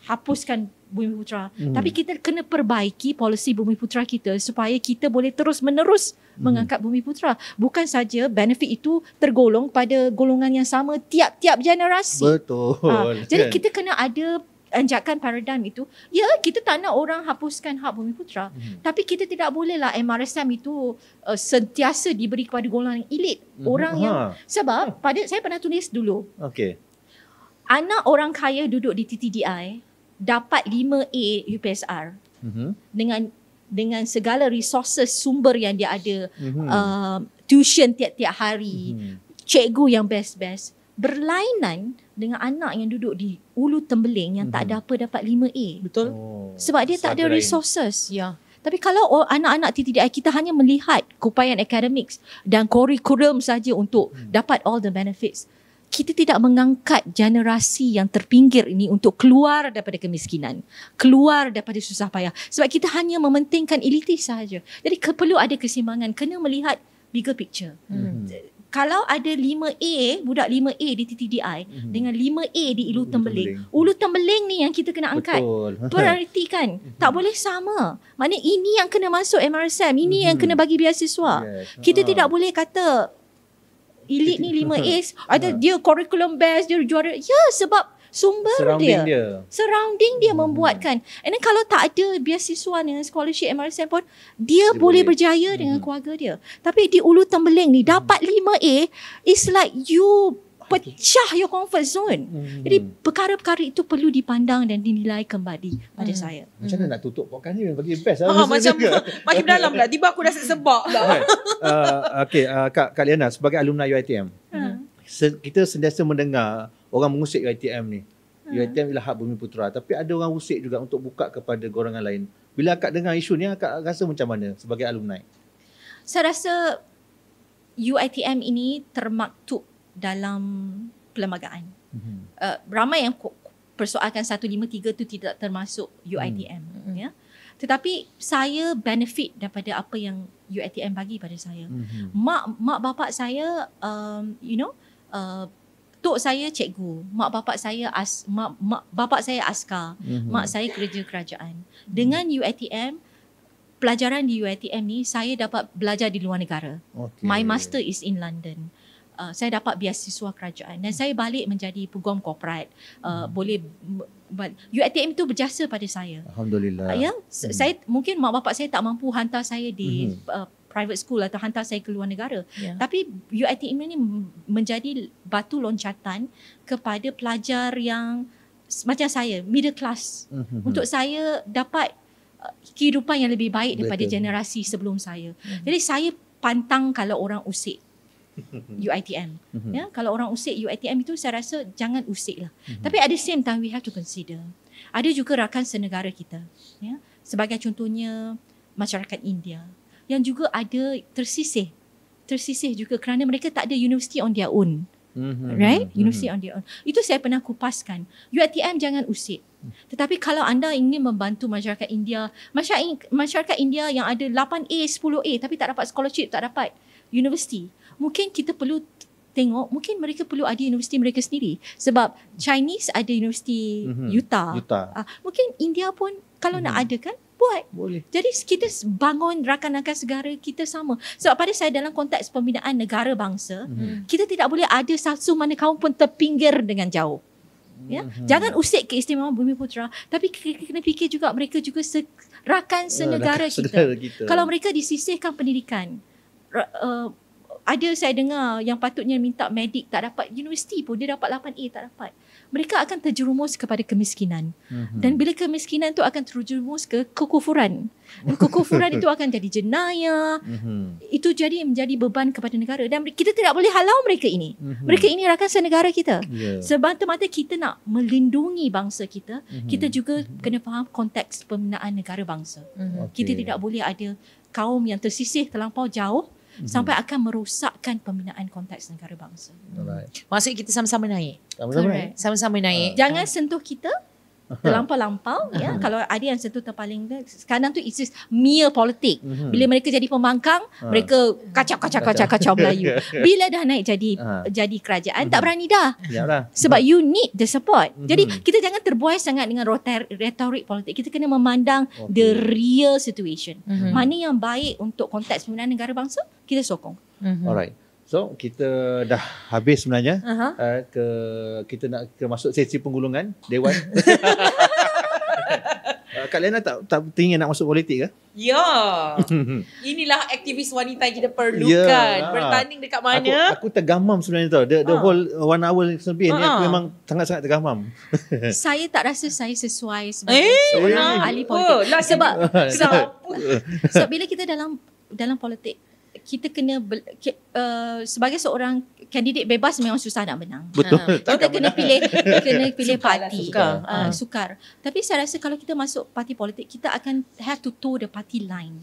Speaker 1: hapuskan Bumi Putra, tapi kita kena perbaiki polisi Bumi Putra kita supaya kita boleh terus menerus mengangkat Bumi Putra. Bukan saja benefit itu tergolong pada golongan yang sama tiap-tiap generasi.
Speaker 2: Betul.
Speaker 1: Jadi kita kena ada anjakan paradigm itu. Ya, kita tak nak orang hapuskan hak Bumi Putra, tapi kita tidak bolehlah MRSM itu sentiasa diberi kepada golongan elit. Orang yang sebab saya pernah tulis dulu. Anak orang kaya duduk di TTDI dapat 5A UPSR dengan segala resources sumber yang dia ada, tuition tiap-tiap hari, cikgu yang best-best, berlainan dengan anak yang duduk di Ulu Tembeling yang tak ada apa dapat 5A.
Speaker 3: Betul.
Speaker 1: Sebab dia tak ada resources. Tapi kalau anak-anak TTDI kita hanya melihat kupaian academics dan kurikulum saja untuk dapat all the benefits, kita tidak mengangkat generasi yang terpinggir ini untuk keluar daripada kemiskinan, keluar daripada susah payah. Sebab kita hanya mementingkan elitis sahaja. Jadi perlu ada keseimbangan, kena melihat bigger picture. Kalau ada 5A, budak 5A di TTDI dengan 5A di Ulu Tembeling. Ulu Tembeling ni yang kita kena angkat. Prioritikan. Tak boleh sama. Maknanya ini yang kena masuk MRSM, ini yang kena bagi beasiswa. Kita tidak boleh kata elit ni 5A, ada dia curriculum best, dia juara. Ya, sebab sumber surrounding dia membuatkan. And then kalau tak ada beasiswa dengan scholarship MRSM pun, dia boleh berjaya dengan keluarga dia. Tapi di Ulu Tembeling ni dapat 5A, it's like you pecah your comfort zone. Jadi perkara-perkara itu perlu dipandang dan dinilai kembali pada saya.
Speaker 2: Macam mana nak tutup podcast ni bagi best
Speaker 3: makin dalam pula. Tiba aku dah sebab dah.
Speaker 2: Kak Liana sebagai alumni UiTM, kita sentiasa mendengar orang mengusik UiTM ni. UiTM ialah hak Bumi Putra, tapi ada orang usik juga untuk buka kepada golongan lain. Bila akak dengar isu ni, akak rasa macam mana sebagai alumni?
Speaker 1: Saya rasa UiTM ini termaktub dalam perlembagaan. Ramai yang persoalkan 153 tu tidak termasuk UiTM. Ya. Tetapi saya benefit daripada apa yang UiTM bagi pada saya. Mak bapak saya, tok saya cikgu, mak bapak saya bapak saya askar, mak saya kerja kerajaan. Dengan UiTM, pelajaran di UiTM ni saya dapat belajar di luar negara. My master is in London. Saya dapat beasiswa kerajaan dan saya balik menjadi peguam korporat. UiTM itu berjasa pada saya.
Speaker 2: Alhamdulillah.
Speaker 1: Saya mungkin mak bapak saya tak mampu hantar saya di private school atau hantar saya ke luar negara. Tapi UiTM ini menjadi batu loncatan kepada pelajar yang macam saya, middle class. Untuk saya dapat kehidupan yang lebih baik daripada generasi sebelum saya. Jadi saya pantang kalau orang usik UiTM. Kalau orang usik UiTM itu, saya rasa jangan usik lah. Tapi at the same time we have to consider, ada juga rakan senegara kita, sebagai contohnya masyarakat India yang juga ada tersisih juga kerana mereka tak ada university on their own. Right? University on their own. Itu saya pernah kupaskan. UiTM jangan usik. Tetapi kalau anda ingin membantu masyarakat India, masyarakat India yang ada 8A, 10A tapi tak dapat scholarship, tak dapat university, mungkin kita perlu tengok, mungkin mereka perlu ada universiti mereka sendiri. Sebab Chinese ada universiti Utah. Mungkin India pun kalau nak ada kan, buat.
Speaker 2: Boleh.
Speaker 1: Jadi kita bangun rakan-rakan segara kita sama. Sebab pada saya dalam konteks pembinaan negara bangsa, kita tidak boleh ada satu mana kaum pun terpinggir dengan jauh. Jangan usik keistimewaan Bumi Putra, tapi kena fikir juga mereka juga rakan senegara kita. Kalau mereka disisihkan pendidikan, ada saya dengar yang patutnya minta medik tak dapat universiti pun, dia dapat 8A tak dapat. mereka akan terjerumus kepada kemiskinan. Dan bila kemiskinan tu akan terjerumus ke kekufuran. Dan kekufuran itu akan jadi jenayah. Itu menjadi beban kepada negara. Dan kita tidak boleh halau mereka ini. Mereka ini rakan senegara kita. Semata-mata kita nak melindungi bangsa kita, kita juga kena faham konteks pembinaan negara bangsa. Kita tidak boleh ada kaum yang tersisih terlampau jauh sampai akan merosakkan pembinaan konteks negara bangsa.
Speaker 3: Maksudnya kita sama-sama naik.
Speaker 1: Correct.
Speaker 3: Sama-sama naik.
Speaker 1: Jangan sentuh kita terlampau-lampau ya. Kalau ada yang sentuh terpaling, sekarang tu it's just mere politik. Bila mereka jadi pembangkang, mereka kacau Melayu. Bila dah naik jadi kerajaan, tak berani dah. Sebab you need the support. Jadi kita jangan terbuai sangat dengan retorik politik. Kita kena memandang the real situation. Mana yang baik untuk konteks pembinaan negara bangsa, kita sokong.
Speaker 2: Alright. So kita dah habis sebenarnya. Kita nak masuk sesi penggulungan Dewan. Kak Liana tak teringin nak masuk politik ke?
Speaker 3: Ya. Inilah aktivis wanita yang kita perlukan. Bertanding dekat mana?
Speaker 2: Aku tergamam sebenarnya tau. The whole 1 hour lebih ni aku memang sangat-sangat tergamam.
Speaker 1: Saya tak rasa saya sesuai sebagai seorang ahli politik. Sebab bila kita dalam politik, kita kena sebagai seorang kandidat bebas memang susah nak menang.
Speaker 2: Betul.
Speaker 1: Kita kena pilih parti. Sukar. Tapi saya rasa kalau kita masuk parti politik, kita akan have to toe the party line.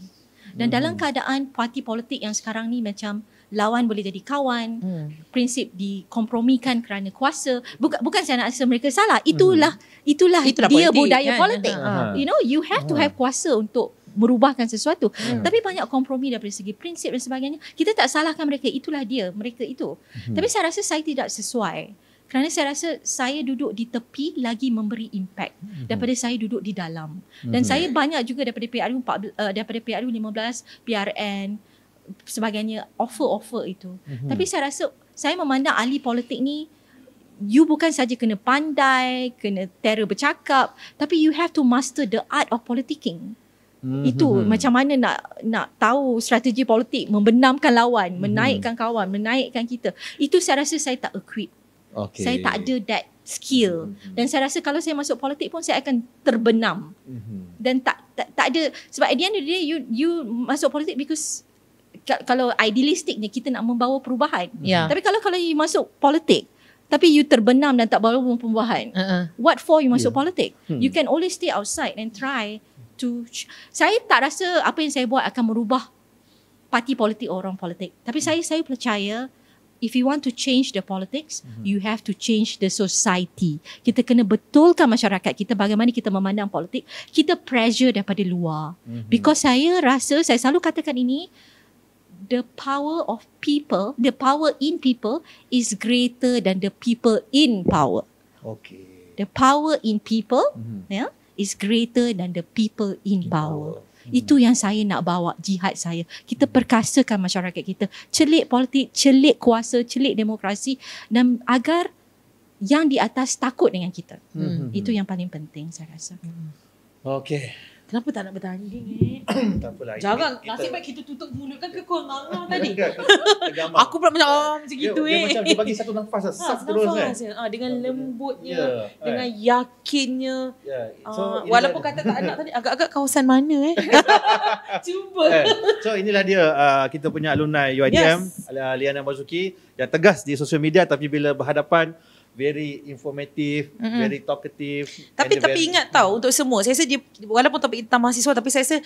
Speaker 1: Dan dalam keadaan parti politik yang sekarang ni macam lawan boleh jadi kawan, prinsip dikompromikan kerana kuasa. Bukan saya nak rasa mereka salah. Itulah dia
Speaker 3: politik,
Speaker 1: budaya
Speaker 3: kan?
Speaker 1: politik. You have to have kuasa untuk merubahkan sesuatu. Tapi banyak kompromi daripada segi prinsip dan sebagainya. Kita tak salahkan mereka, itulah mereka itu. Tapi saya rasa saya tidak sesuai. Kerana saya rasa saya duduk di tepi lagi memberi impact daripada saya duduk di dalam. Dan saya banyak juga daripada PRU 15, PRN sebagainya offer itu. Tapi saya rasa saya memandang ahli politik ni, you bukan saja kena pandai, kena terror bercakap, tapi you have to master the art of politicking. Itu macam mana nak tahu strategi politik, membenamkan lawan, menaikkan kawan, menaikkan kita. Itu saya rasa saya tak equip. Saya tak ada that skill. Dan saya rasa kalau saya masuk politik pun saya akan terbenam. Dan tak ada, sebab at the end of the day you masuk politik because kalau idealistiknya kita nak membawa perubahan. Tapi kalau you masuk politik tapi you terbenam dan tak bawa perubahan, what for you masuk politik? You can always stay outside and try to. Saya tak rasa apa yang saya buat akan merubah parti politik orang politik. Tapi saya percaya if you want to change the politics, you have to change the society. Kita kena betulkan masyarakat kita bagaimana kita memandang politik. Kita pressure daripada luar. Because saya rasa, saya selalu katakan ini, the power of people, the power in people is greater than the people in power. The power in people, is greater than the people in power. Itu yang saya nak bawa jihad saya. Kita perkasakan masyarakat kita. Celik politik, celik kuasa, celik demokrasi, dan agar yang di atas takut dengan kita. Itu yang paling penting saya rasa.
Speaker 3: Kenapa tak nak bertanding
Speaker 2: Tak apalah.
Speaker 3: Jangan, nasib baik kita tutup mulut kan kekurangan tadi. Aku pula macam gitu
Speaker 2: dia macam dia bagi satu nafas saf terus kan.
Speaker 3: Dengan lembutnya, dengan yakinnya. Walaupun kata tak nak tadi, agak-agak kawasan mana Cuba.
Speaker 2: So inilah dia kita punya alumni UiTM, Liana Marzuki, yang tegas di sosial media tapi bila berhadapan very informative, very talkative.
Speaker 3: Tapi ingat tahu untuk semua, saya rasa dia, walaupun topik tentang mahasiswa, tapi saya rasa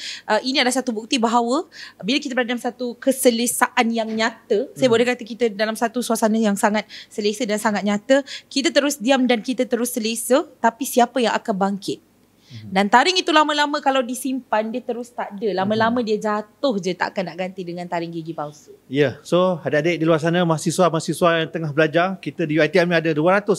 Speaker 3: ini adalah satu bukti bahawa bila kita berada dalam satu keselesaan yang nyata, saya boleh kata kita dalam satu suasana yang sangat selesa dan sangat nyata, kita terus diam dan kita terus selesa, tapi siapa yang akan bangkit? Dan taring itu lama-lama kalau disimpan, dia terus tak ada. Lama-lama dia jatuh je, takkan nak ganti dengan taring gigi palsu.
Speaker 2: So adik-adik di luar sana, mahasiswa-mahasiswa yang tengah belajar, kita di UiTM ni ada 250,000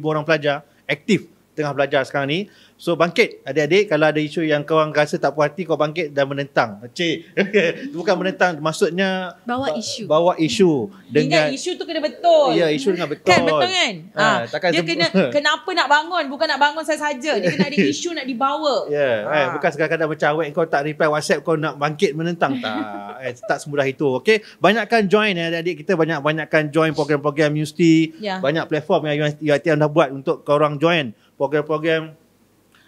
Speaker 2: orang pelajar aktif tengah belajar sekarang ni. So bangkit adik-adik, kalau ada isu yang korang rasa tak puas hati, kau bangkit dan menentang. Cik. Bukan menentang, maksudnya
Speaker 1: Bawa isu.
Speaker 2: Bawa isu dengan
Speaker 3: Ingat isu tu kena betul.
Speaker 2: Ya, isu dengan betul.
Speaker 3: Kan betul kan?
Speaker 2: Takkan
Speaker 3: Dia kena kenapa nak bangun, bukan nak bangun saja. Dia kena ada isu nak dibawa.
Speaker 2: Ya, bukan sekadar macam awek kau tak reply WhatsApp kau nak bangkit menentang tak. Tak semudah itu. Okey, banyakkan join adik-adik kita, banyakkan join program-program Universiti. Banyak platform yang UiTM dah buat untuk korang join program-program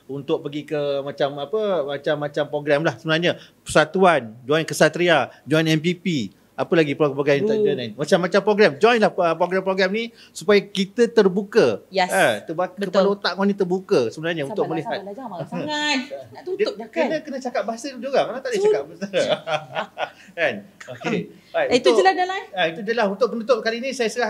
Speaker 2: untuk pergi ke macam-macam program lah sebenarnya. Persatuan, join Kesatria, join MPP. Apa lagi program-program lain? Macam-macam program. Join lah program-program ni supaya kita terbuka.
Speaker 3: Yes.
Speaker 2: Kepala otak kau ni terbuka sebenarnya untuk melihat.
Speaker 3: Sabarlah, jangan marah sangat. Nak tutup dah kan?
Speaker 2: Kena cakap bahasa dia orang. Mana tak boleh cakap bahasa. Kan? Okey.
Speaker 3: Itu je lah dah lah.
Speaker 2: Itu je lah. Untuk penutup kali ni saya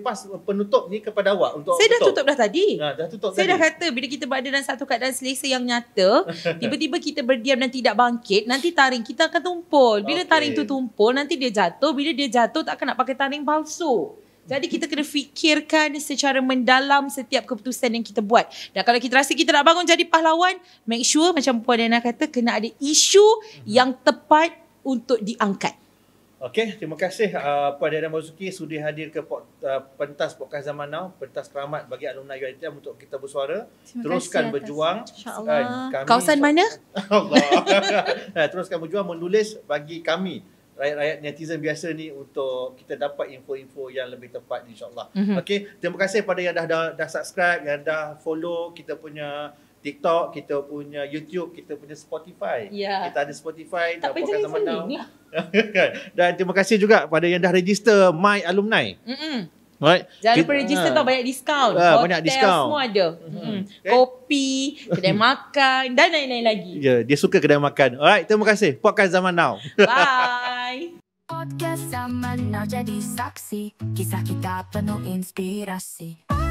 Speaker 2: pas penutup ni kepada awak untuk
Speaker 3: saya dah tutup dah tadi.
Speaker 2: Dah tutup
Speaker 3: saya dah kata bila kita berada dalam satu keadaan selesa yang nyata, tiba-tiba kita berdiam dan tidak bangkit, nanti taring kita akan tumpul. Bila taring tu tumpul, nanti dia jatuh. Bila dia jatuh, takkan nak pakai taring palsu. Jadi kita kena fikirkan secara mendalam setiap keputusan yang kita buat. Dan kalau kita rasa kita nak bangun jadi pahlawan, make sure macam Puan Diana kata, kena ada isu yang tepat untuk diangkat.
Speaker 2: Okey, terima kasih Puan Diana Marzuki sudi hadir ke pentas Podcast Zaman Now, pentas keramat bagi alumni UiTM untuk kita bersuara. Teruskan berjuang.
Speaker 1: InsyaAllah.
Speaker 3: Kawasan mana?
Speaker 2: Allah. Teruskan berjuang menulis bagi kami, rakyat-rakyat netizen biasa ni, untuk kita dapat info-info yang lebih tepat, insyaAllah. Okey, terima kasih pada yang dah subscribe, yang dah follow kita punya TikTok, kita punya YouTube, kita punya Spotify. Kita ada Spotify.
Speaker 3: Tak payah jadi sendiri lah.
Speaker 2: Dan terima kasih juga pada yang dah register My Alumni. Right.
Speaker 3: Jangan lupa register tau, banyak diskaun.
Speaker 2: Banyak
Speaker 3: Hotel
Speaker 2: diskaun.
Speaker 3: semua ada. Kopi, kedai makan dan lain-lain lagi.
Speaker 2: Ya, dia suka kedai makan. Alright, terima kasih. Podcast Zaman Now.
Speaker 3: Bye.
Speaker 4: Podcast Zaman Now jadi saksi, kisah kita penuh inspirasi.